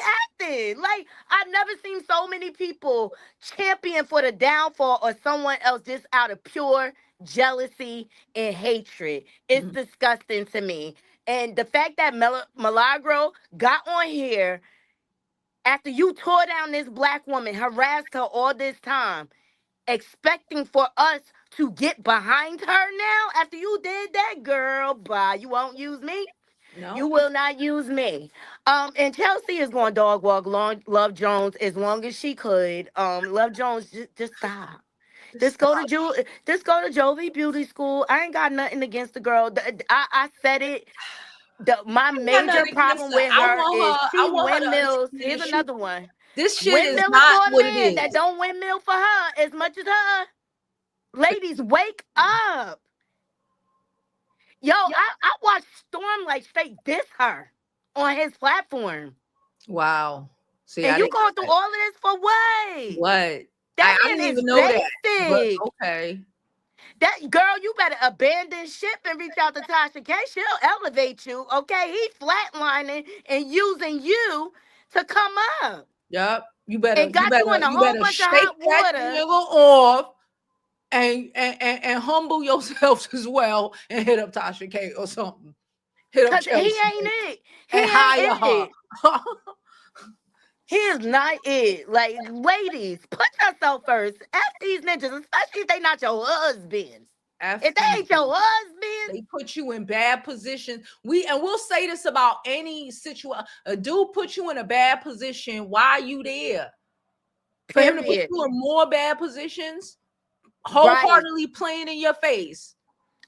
acting. Like, I've never seen so many people champion for the downfall of someone else just out of pure jealousy and hatred. It's Mhm. disgusting to me. And the fact that Milagro got on here after you tore down this black woman, harassed her all this time, expecting for us to get behind her now after you did that, girl, bye. You won't use me. You No. will not use me. And Chelsea is going dog walk Love Jones as long as she could. Love Jones, just stop. Just stop. Just go to Jovi Beauty School. I ain't got nothing against the girl. I said it. My I ain't got major nothing against problem her. with her is I she want her to windmills. understand Here's that she, another one. this shit is Windmilling not for a what it man that is. don't windmill for her as much as her. Ladies, wake up. Yo, I watched Storm like straight diss her on his platform. Wow. See, And I you didn't going through know that. all of this for what? What? That I man didn't is even know that. But basic. okay. That girl, you better abandon ship and reach out to Tasha K. She'll elevate you, okay? He flatlining and using you to come up. Yep. And got you in a You whole better bunch of shake hot that water. nigga off and humble yourselves as well and hit up Tasha K or something. Hit up Cause he Chelsea ain't it. He and hire ain't her. it. He is not it. Like, ladies, put yourself first. F these ninjas, especially if they not your husband. F If they these ain't your bitches. husband, They put you in bad positions. We'll say this about any situation. A dude put you in a bad position. Why are you there? For him to put period. you in more bad positions, Right. wholeheartedly playing in your face.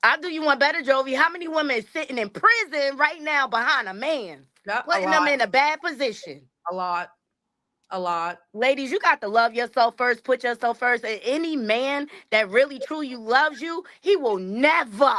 I'll do you one better, Jovi. How many women is sitting in prison right now behind a man, Yep, a putting them lot, in a bad position? a lot, a lot. Ladies, you got to love yourself first, put yourself first. And any man that really truly loves you, he will never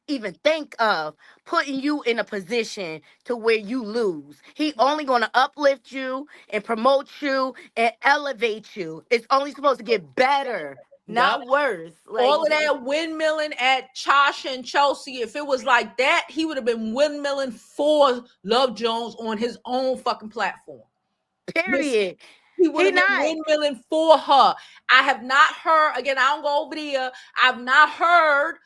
even think of putting you in a position to where you lose. He only going to uplift you and promote you and elevate you. It's only supposed to get better, Yep. not worse. Like, All of that windmilling at Chasha and Chelsea. If it was like that, he would have been windmilling for Love Jones on his own fucking platform. Listen, period. he would He have been not. windmilling for her. I have not heard, again, I don't go over there. I've not heard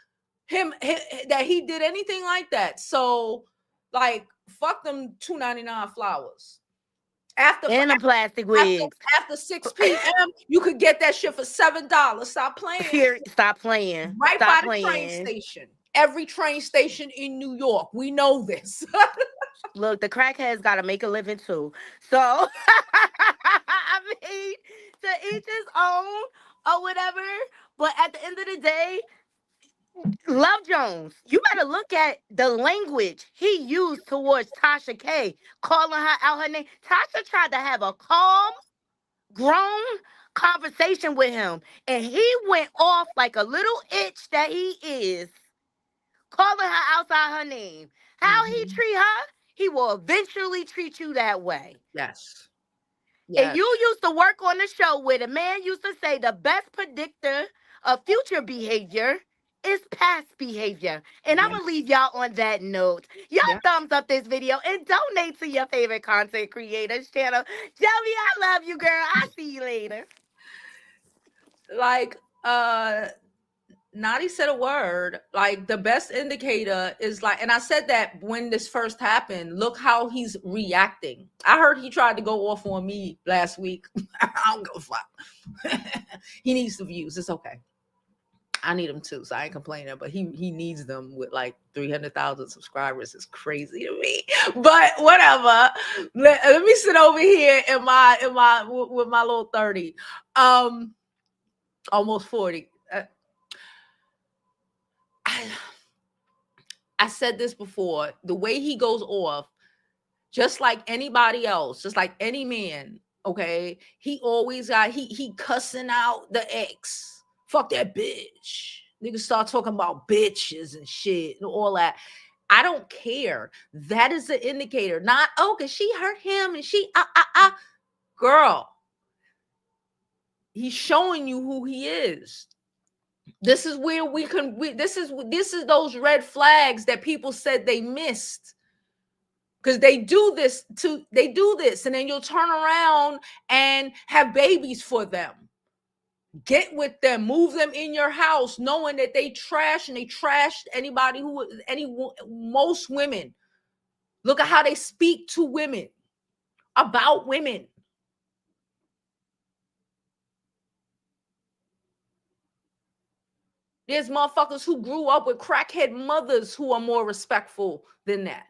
that he did anything like that. So, like, fuck them 2.99 flowers. After And the plastic after wigs. after 6 p.m., you could get that shit for $7. Stop playing. Period. Stop playing. Right Stop by the train playing. station. Every train station in New York. We know this. Look, the crackheads got to make a living too. So, I mean, to each his own or whatever. But at the end of the day, Love Jones, you better look at the language he used towards Tasha K, calling her out her name. Tasha tried to have a calm, grown conversation with him, and he went off like a little itch that he is, calling her outside her name. How he Mhm. treat her, he will eventually treat you that way. Yes. And Yes. you used to work on the show where the man used to say the best predictor of future behavior It's past behavior. And I'm Yeah. going to leave y'all on that note. Y'all Yeah. thumbs up this video and donate to your favorite content creators channel. Joey, I love you, girl. I'll see you later. Like, Nadi said a word. Like, the best indicator is like, and I said that when this first happened, look how he's reacting. I heard he tried to go off on me last week. I don't go fuck. He needs the views. It's okay. I need them too, so I ain't complaining. But he needs them with like 300,000 subscribers. It's crazy to me, but whatever. Let me sit over here in my with my little 30, almost 40. I, I said this before. The way he goes off, just like anybody else, just like any man. Okay, he always got he cussing out the ex. Fuck that bitch. Niggas start talking about bitches and shit and all that. I don't care. That is the indicator. Not, oh, cause she hurt him and she girl. He's showing you who he is. This is where this is those red flags that people said they missed. Because they do this, and then you'll turn around and have babies for them. Get with them, move them in your house, knowing that they trash and they trashed most women. Look at how they speak to women, about women. There's motherfuckers who grew up with crackhead mothers who are more respectful than that.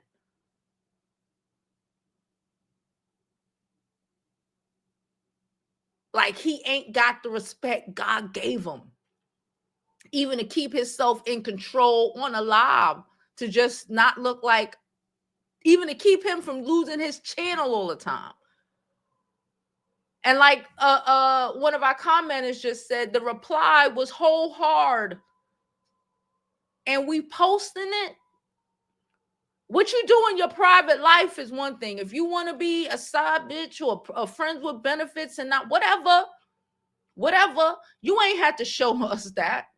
Like, he ain't got the respect God gave him, even to keep himself in control on a live, to just not look like, even to keep him from losing his channel all the time. And like one of our commenters just said, the reply was whole hard. And we posting it. What you do in your private life is one thing. If you want to be a side bitch or a friends with benefits and not whatever, you ain't had to show us that.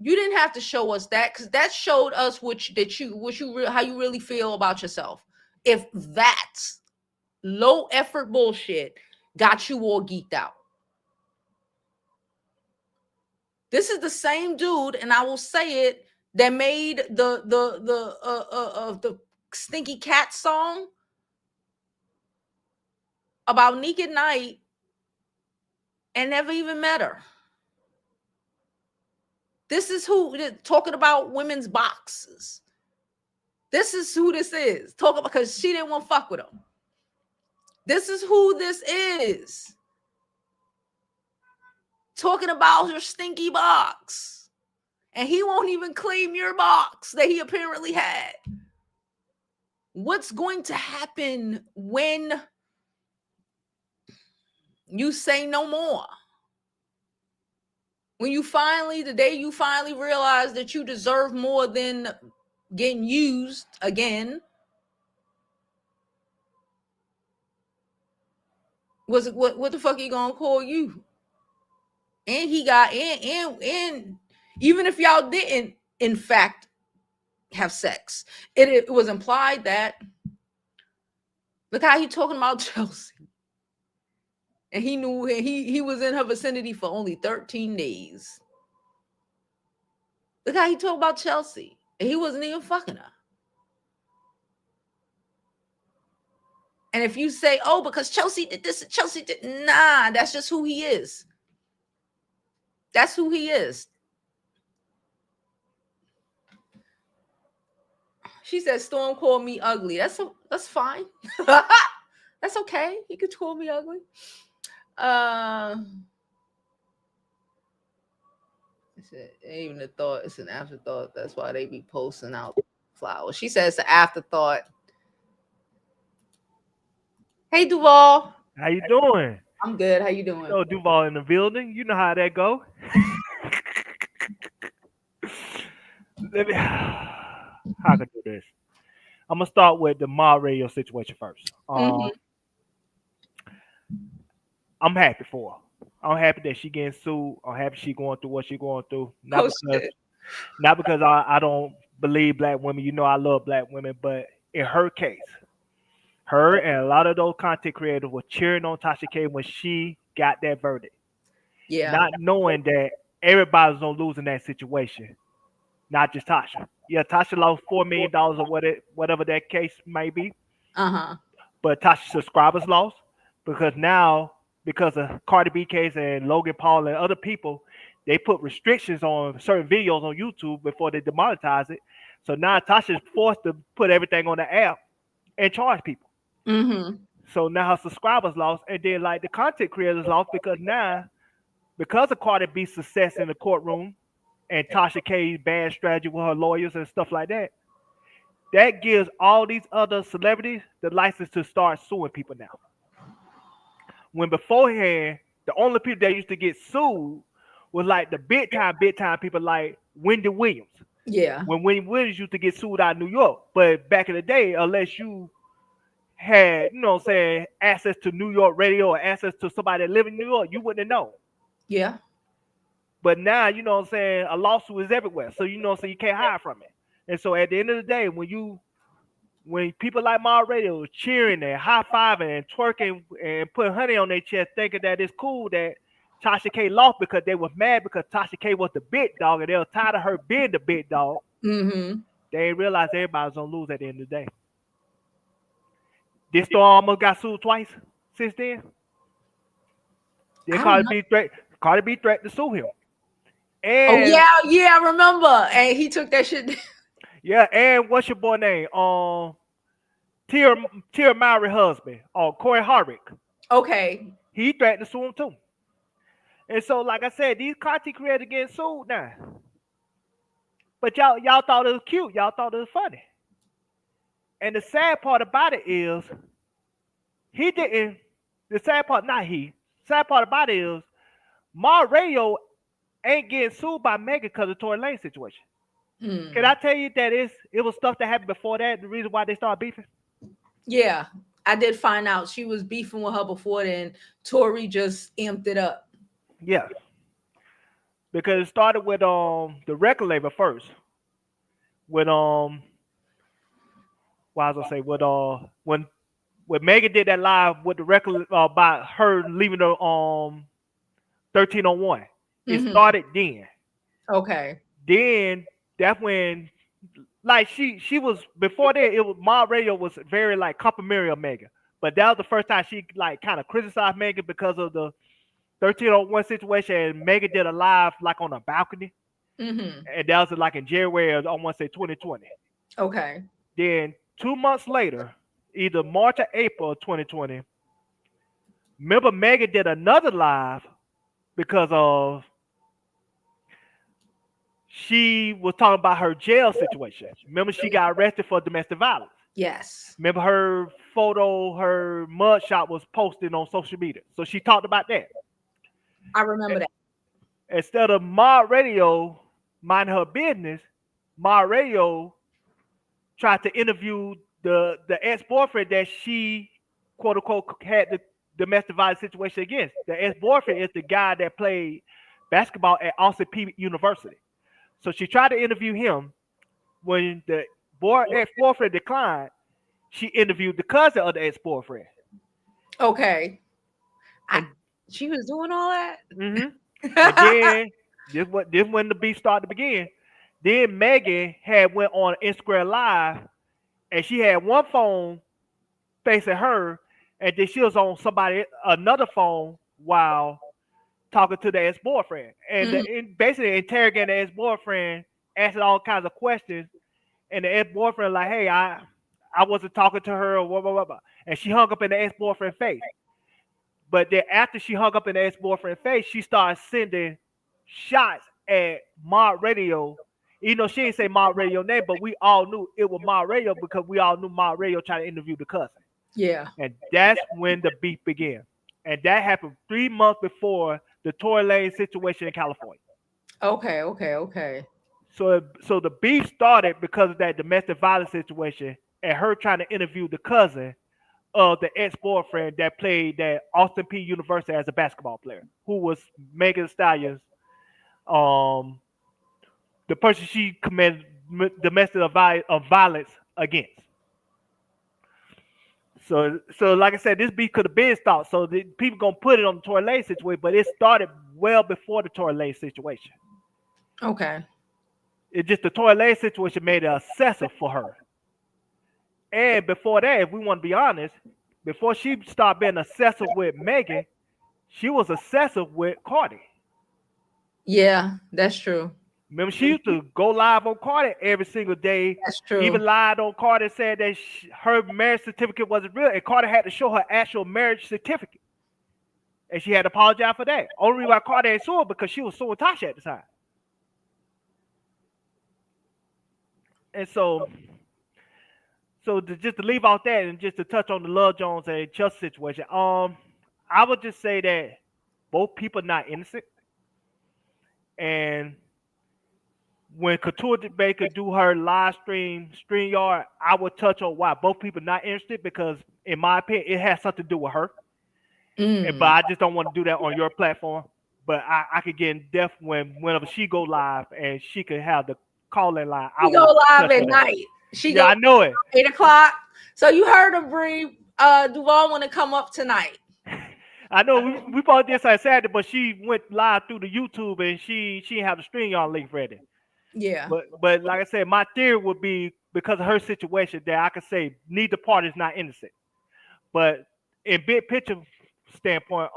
You didn't have to show us that, because that showed us how you really feel about yourself. If that low effort bullshit got you all geeked out. This is the same dude, and I will say it, that made the Stinky Cat song about Naked Night and never even met her. This is who talking about women's boxes. This is who this is. Talking because she didn't want to fuck with him. This is who this is. Talking about her stinky box. And he won't even claim your box that he apparently had. What's going to happen when you say no more? When the day you finally realize that you deserve more than getting used again. What the fuck he gonna call you? And he got and even if y'all didn't in fact have sex, it was implied that. Look how he talking about Chelsea. And he knew he was in her vicinity for only 13 days. Look how he talked about Chelsea. And he wasn't even fucking her. And if you say, oh, because Chelsea did this and Chelsea did, nah, that's just who he is. That's who he is. She said, Storm called me ugly. That's fine. That's okay. He could call me ugly. It's even a thought. It's an afterthought. That's why they be posting out flowers. She says it's an afterthought. Hey, Duvon. How you doing? I'm good. How you doing? Oh, Duvon in the building. You know how that go. How can I do this? I'm gonna start with the mod radio situation first. I'm happy for her. I'm happy that she getting sued. I'm happy she going through what she going through. Oh shit. Not because I don't believe black women. You know I love black women, but in her case, her and a lot of those content creators were cheering on Tasha K when she got that verdict, Yeah. not knowing that everybody's gonna lose in that situation, not just Tasha. Yeah, Tasha lost $4 million or whatever that case may be, Uh-huh. but Tasha's subscribers lost because now, because of Cardi B case and Logan Paul and other people, they put restrictions on certain videos on YouTube before they demonetize it. So now Tasha's forced to put everything on the app and charge people. Mm-hmm. So now her subscribers lost, and then like the content creators lost because now, because of Cardi B's success in the courtroom and Tasha K's bad strategy with her lawyers and stuff like that, that gives all these other celebrities the license to start suing people now. When beforehand, the only people that used to get sued was like the big time people like Wendy Williams. Yeah. When Wendy Williams used to get sued out of New York. But back in the day, unless you had, you know what I'm saying, access to New York radio or access to somebody that live in New York, you wouldn't have known. Yeah. But now, you know what I'm saying, a lawsuit is everywhere. So you know, so you can't hide from it. And so at the end of the day, when people like my radio cheering and high fiving and twerking and putting honey on their chest, thinking that it's cool that Tasha K lost because they was mad because Tasha K was the big dog and they were tired of her being the big dog, Mm-hmm. they ain't realize everybody's gonna lose at the end of the day. This store almost got sued twice since then. Then I don't know. Cardi B threatened to sue him. Oh And yeah, yeah, I remember. And he took that shit. yeah, and what's your boy name? Tia Mowry husband, Corey Harvick. Okay. He threatened to sue him too. And so, like I said, these content creators getting sued now. But y'all thought it was cute. Y'all thought it was funny. And the sad part about it is he didn't. The sad part, not he. Sad part about it is Ma Radio ain't getting sued by Megan because of the Tory Lane situation. Can I tell you that it was stuff that happened before that? The reason why they started beefing. Yeah. I did find out she was beefing with her before then. Tori just amped it up. Yeah, because it started with the record label first. With what I was gonna say with when Megan did that live with the record about her leaving the 1301. It Mm-hmm. started then. Okay. Then that's when like she was before that it was my radio was very like complimentary of Megan. But that was the first time she like kind of criticized Megan because of the 1301 situation and Megan did a live like on a balcony. Mm-hmm. And that was like in January of I want to say 2020. Okay. Then 2 months later, either March or April of 2020, remember Megan did another live because of she was talking about her jail situation. Remember she got arrested for domestic violence. Yes. Remember her photo, her mugshot was posted on social media. So she talked about that. I remember that. Instead of Ma Radio minding her business, Ma Radio tried to interview the ex-boyfriend that she quote unquote had the domestic violence situation against. The ex-boyfriend is the guy that played basketball at Austin Peay University. So she tried to interview him. When the ex-boyfriend declined, she interviewed the cousin of the ex-boyfriend. Okay. And She was doing all that. and then this when the beef started to begin. Then Megan had went on Instagram Live, and she had one phone facing her, and then she was on another phone while talking to the ex-boyfriend, and basically interrogating the ex-boyfriend, asking all kinds of questions, and the ex-boyfriend like, "Hey, I wasn't talking to her," or blah, blah, blah, blah. And she hung up in the ex-boyfriend's face. But then after she hung up in the ex-boyfriend's face, she started sending shots at Mod Radio. You know, she didn't say Mod Radio name, but we all knew it was Mod Radio because we all knew Mod Radio trying to interview the cousin. Yeah. And that's when the beef began. And that happened 3 months before the Tory Lane situation in California. Okay. So the beef started because of that domestic violence situation and her trying to interview the cousin, of the ex-boyfriend that played that Austin P University as a basketball player, who was Megan Thee Stallion's um the person she committed domestic of violence against. So like I said, this beef could have been stopped. So the people gonna put it on the Tory Lanez situation, but it started well before the Tory Lanez situation. Okay. It just the Tory Lanez situation made it excessive for her. And before that, if we want to be honest, before she started being excessive with Megan, she was excessive with Cardi. Yeah, that's true. Remember, she used to go live on Cardi every single day. That's true. Even lied on Cardi, said that her marriage certificate wasn't real, and Cardi had to show her actual marriage certificate, and she had to apologize for that. Only reason why Cardi ain't sued because she was suing Tasha at the time. And just to leave out that and just to touch on the Love Jones and Chelsea situation, I would just say that both people not innocent, and when Couture Baker do her live StreamYard, I would touch on why both people not interested because, in my opinion, it has something to do with her. But I just don't want to do that on your platform. But I could get in depth whenever she go live and she could have the call-in line. She go live at night. I know it. 8:00. So you heard her, Bree. Duvon want to come up tonight. I know we bought this on Saturday, but she went live through the YouTube and she didn't have the StreamYard link ready. Yeah. But like I said, my theory would be because of her situation that I could say neither party is not innocent. But in big picture standpoint,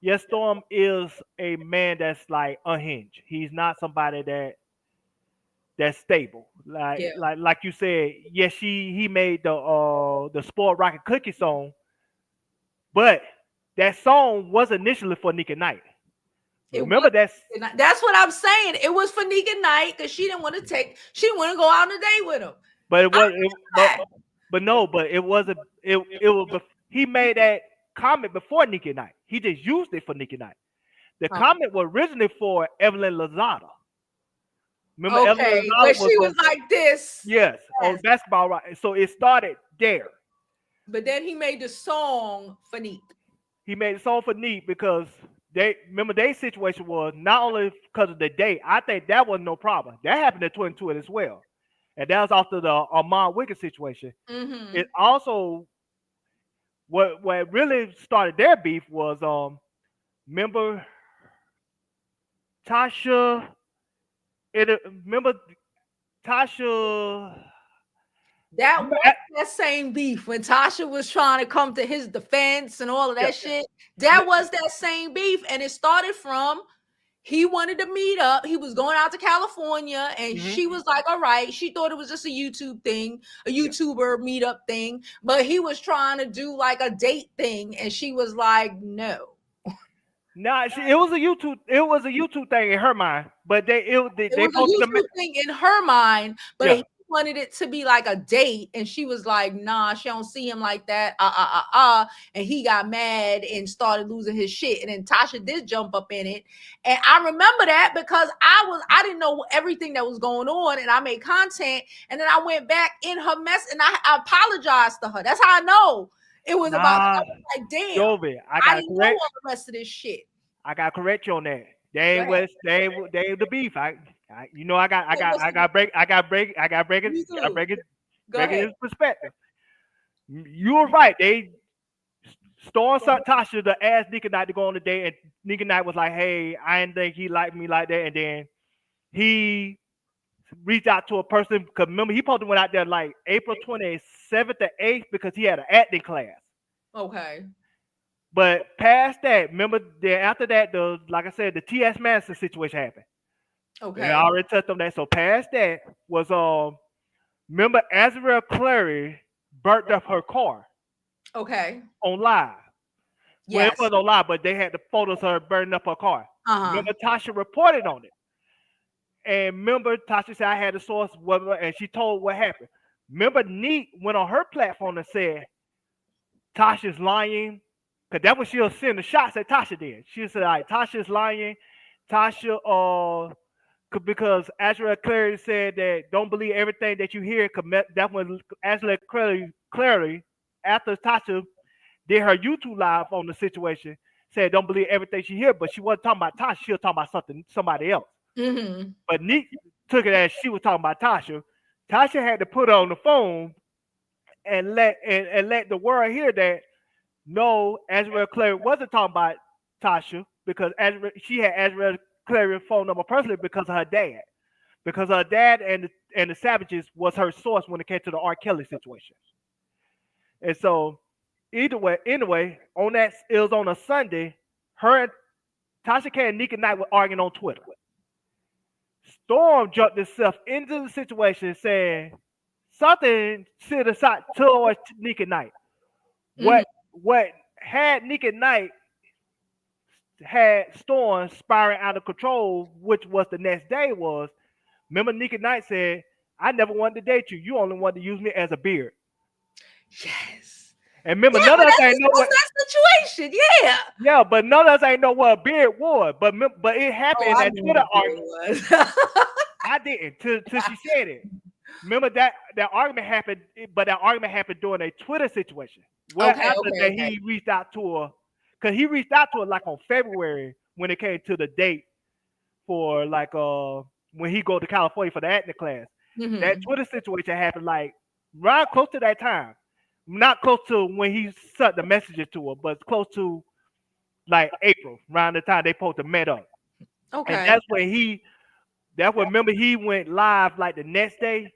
yes, Storm is a man that's like unhinged. He's not somebody that's stable. Like you said, yes, he made the Sport Rocket Cookie song, but that song was initially for Nika Knight. Remember that's what I'm saying. It was for Nika Knight because she didn't want to go out on a date with him. But it was it wasn't. He made that comment before Nika Knight. He just used it for Nika Knight. The comment was originally for Evelyn Lozada. Remember Evelyn Lozada where she was like this. Yes, on basketball, right? So it started there. But then he made the song for Neek. He made the song for Neek because their situation was not only because of the date. I think that was no problem. That happened in 2020 as well. And that was after the Armand Wicked situation. Mm-hmm. It also what really started their beef was remember Tasha. Remember Tasha. That was that same beef when Tasha was trying to come to his defense and all of that shit. That was that same beef, and it started from he wanted to meet up. He was going out to California, and she was like, "All right." She thought it was just a YouTube thing, a YouTuber meetup thing, but he was trying to do like a date thing, and she was like, "No." Nah, it was a YouTube. It was a YouTube thing in her mind, but they was a YouTube thing in her mind, but he wanted it to be like a date, and she was like, "Nah, she don't see him like that." And he got mad and started losing his shit. And then Tasha did jump up in it, and I remember that because I didn't know everything that was going on, and I made content, and then I went back in her mess, and I apologized to her. That's how I know. It was about like, damn, Jovi, I didn't know all the rest of this shit. I got to correct you on that. They the beef. I got break it his perspective. You were right. They Storm Tasha to ask Nika Knight to go on the date, and Nika Knight was like, "Hey, I didn't think he liked me like that." And then he reached out to a person because remember he probably went out there like April 27th to 8th because he had an acting class. Okay. But past that, remember after that, like I said, the T.S. Madison situation happened. Okay. And I already touched on that. So past that was remember Azriel Clary burnt up her car. Okay. On live. Yes. Well, it wasn't on live, but they had the photos of her burning up her car. Remember Tasha reported on it. And remember Tasha said I had a source, and she told what happened. Remember Neek went on her platform and said Tasha's lying. Because that was she was sending the shots that Tasha did. She said, like, Tasha's lying. Tasha, because Azriel Clary said that don't believe everything that you hear. That's when Azriel Clary after Tasha did her YouTube live on the situation, said don't believe everything she hear, but she wasn't talking about Tasha. She was talking about somebody else. Mm-hmm. But Nick took it as she was talking about Tasha. Tasha had to put her on the phone and let the world hear that no, Azrael Clary wasn't talking about Tasha because she had Azrael Clary's phone number personally because of her dad. Because her dad and the Savages was her source when it came to the R. Kelly situation. And so either way, anyway, on that it was on a Sunday, her and Tasha K and Nika Knight were arguing on Twitter. Storm jumped herself into the situation saying something to the side towards Nika Knight. What had Nika Knight had Storm spiraling out of control, which was the next day was, remember Nika Knight said, I never wanted to date you. You only wanted to use me as a beard. Yes. And remember, Yeah, none of us but ain't know what that situation. Yeah. Yeah, but none of us ain't know what a beard was. But it happened in I that knew Twitter what a beard argument. was. I didn't till she said it. Remember that argument happened, but that argument happened during a Twitter situation. Well, after that he reached out to her, because he reached out to her like on February when it came to the date for like when he go to California for the acting class. Mhm. That Twitter situation happened like right close to that time. Not close to when he sent the messages to her, but close to like April, around the time they supposed to met up. Okay. And that's when remember he went live like the next day,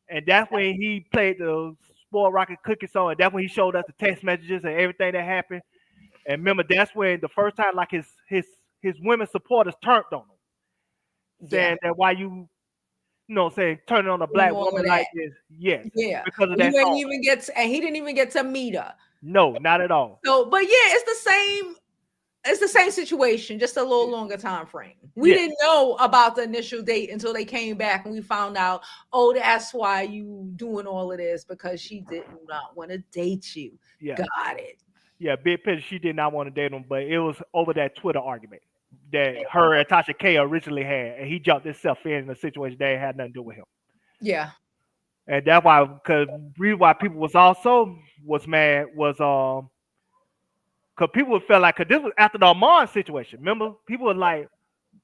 and that's when he played the Spoiled Rocket Cookie song, and that's when he showed us the text messages and everything that happened. And remember, that's when the first time like his women supporters turned on him, saying that why you saying turning on a black woman like this. Yes. Yeah. Because of that You ain't song. even and he didn't even get to meet her. No, not at all. So, but yeah, it's the same situation, just a little longer time frame. We didn't know about the initial date until they came back and we found out, oh, that's why you doing all of this, because she did not want to date you. Yeah. Got it. Yeah, big picture, she did not want to date him, but it was over that Twitter argument that her and Tasha K originally had, and he jumped himself in a situation that had nothing to do with him. Yeah. And that's why, because reason why people was mad was because people felt like, because this was after the Armand situation. Remember, people were like,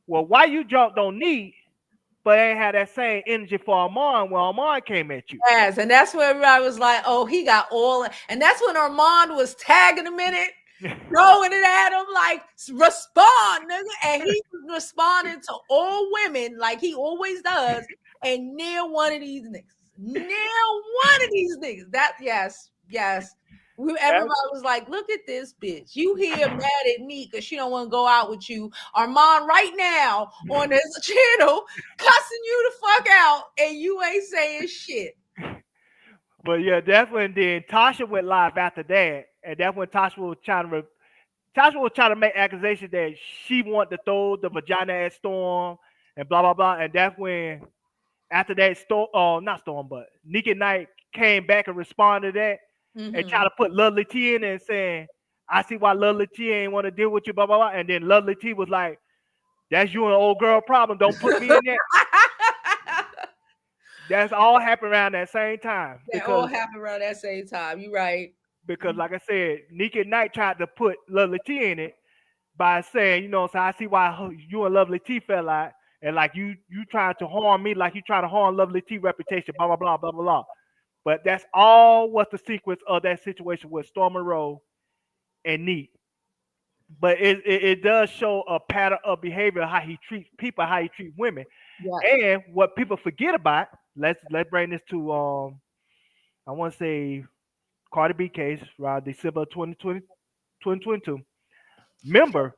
well, why you jumped on Neat, but ain't had that same energy for Armand when Armand came at you. Yes, and that's where everybody was like, oh, he got all, and that's when Armand was tagging him in it, throwing it at him like, respond, nigga. And he was responding to all women like he always does, and near one of these niggas. Yes. Everybody was like, look at this bitch. You here mad at me because she don't want to go out with you. Armand right now on his channel cussing you the fuck out and you ain't saying shit. But yeah, that's when then Tasha went live after that. And that's when Tasha was trying to make accusations that she wanted to throw the vagina at Storm and blah, blah, blah. And that's when after that not Storm, but Nika Knight came back and responded to that. Mm-hmm. And try to put Lovely T in there and saying, I see why Lovely T ain't want to deal with you, blah, blah, blah. And then Lovely T was like, that's you and old girl problem. Don't put me in there. That's all happened around that same time. All happened around that same time. You're right. Because like I said, Nika Knight tried to put Lovely T in it by saying, so I see why you and Lovely T fell out. And like you trying to harm me like you trying to harm Lovely T reputation, blah, blah, blah, blah, blah, blah. But that's all what the sequence of that situation with Storm Monroe and Neat. But it does show a pattern of behavior, how he treats people, how he treats women. Yeah. And what people forget about, let's bring this to I want to say Cardi B case around December 2022. Remember,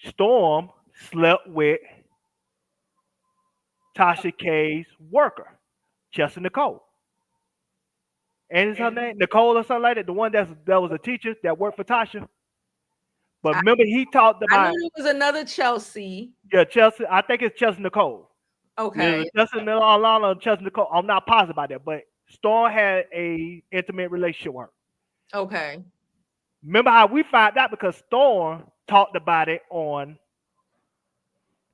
Storm slept with Tasha K's worker, Chelsea Nicole. And it's her name, Nicole or something like that. The one that was a teacher that worked for Tasha. But remember, he talked about. I knew it was another Chelsea. Yeah, Chelsea. I think it's Chelsea Nicole. Okay. Chelsea Alana, Chelsea Nicole. I'm not positive about that, but Storm had a intimate relationship with her. Okay. Remember how we found out because Storm talked about it on.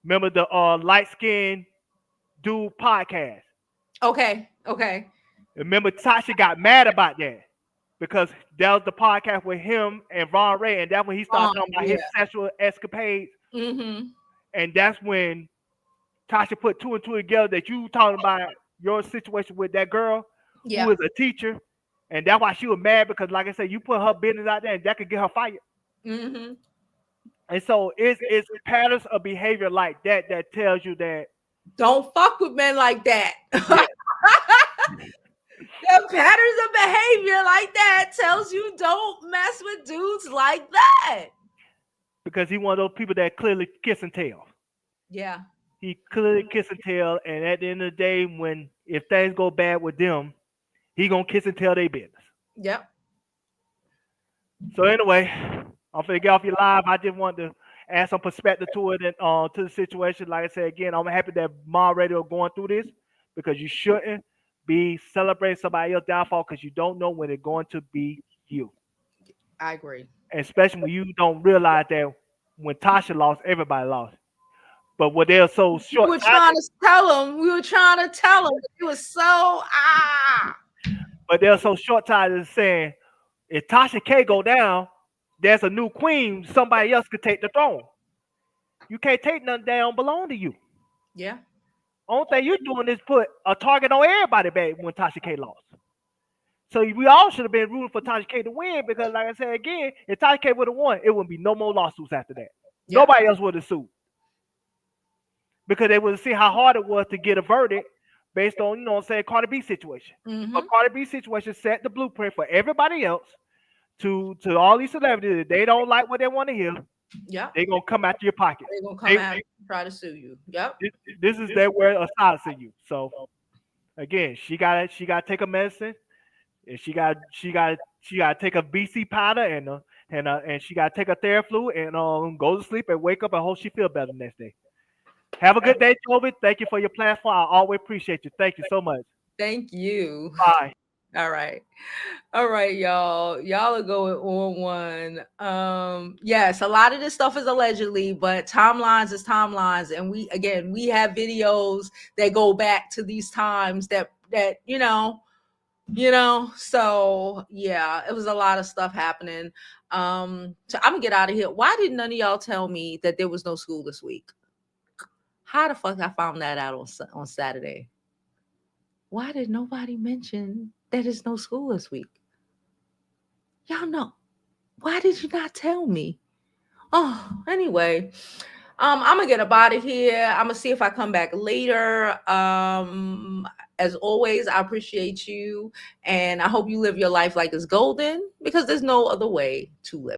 Remember the light skinned dude podcast. Okay. Remember, Tasha got mad about that. because that was the podcast with him and Ron Ray, and that's when he started talking about Yeah. his sexual escapades, Mm-hmm. and that's when Tasha put two and two together that you talking about your situation with that girl Yeah. who is a teacher, and that's why she was mad because, like I said, you put her business out there, and that could get her fired. Mm-hmm. And so it's patterns of behavior like that that tells you that Don't fuck with men like that. yeah, The patterns of behavior like that tells you don't mess with dudes like that. because he one of those people that clearly kiss and tell. Yeah. He clearly kiss and tell, and at the end of the day, when if things go bad with them, he gonna kiss and tell their business. Yep. So anyway, I'm finna get off your live. I just want to add some perspective to it and to the situation. Like I said again, I'm happy that Mom Radio going through this because you shouldn't be celebrating somebody else's downfall because you don't know when it's going to be you. I agree. And especially when you don't realize that when Tasha lost, everybody lost. But what they're so We short were trying to tell him. We were trying to tell him. He was so but they're so short-sighted saying if Tasha K go down, there's a new queen. Somebody else could take the throne. You can't take nothing that don't belong to you. Yeah. Only thing you're doing is put a target on everybody back when Tasha K lost. So we all should have been rooting for Tasha K to win because, like I said again, if Tasha K would have won, it wouldn't be no more lawsuits after that. Yeah. Nobody else would have sued because they would see how hard it was to get a verdict based on, say, Cardi B situation. Mm-hmm. But Cardi B situation set the blueprint for everybody else to all these celebrities. If they don't like what they want to hear, Yep. they're going to come after your pocket. They're going to come out and try to sue you. Yep. This is their way of silencing you. So, again, she got to take a medicine. And she got to take a BC powder and she got to take a Theraflu and go to sleep and wake up and hope she feel better the next day. Have a good day, Jovi. Thank you for your platform. I always appreciate you. Thank you so much. Thank you. Bye. All right, y'all. Y'all are going on one. Yes, a lot of this stuff is allegedly, but timelines is timelines, and we have videos that go back to these times that so yeah, it was a lot of stuff happening. So I'm gonna get out of here. Why did none of y'all tell me that there was no school this week? How the fuck I found that out on Saturday? Why did nobody mention that there's no school this week? Y'all know. Why did you not tell me? Oh, anyway. I'm gonna get up out of here. I'm gonna see if I come back later. As always, I appreciate you, and I hope you live your life like it's golden because there's no other way to live.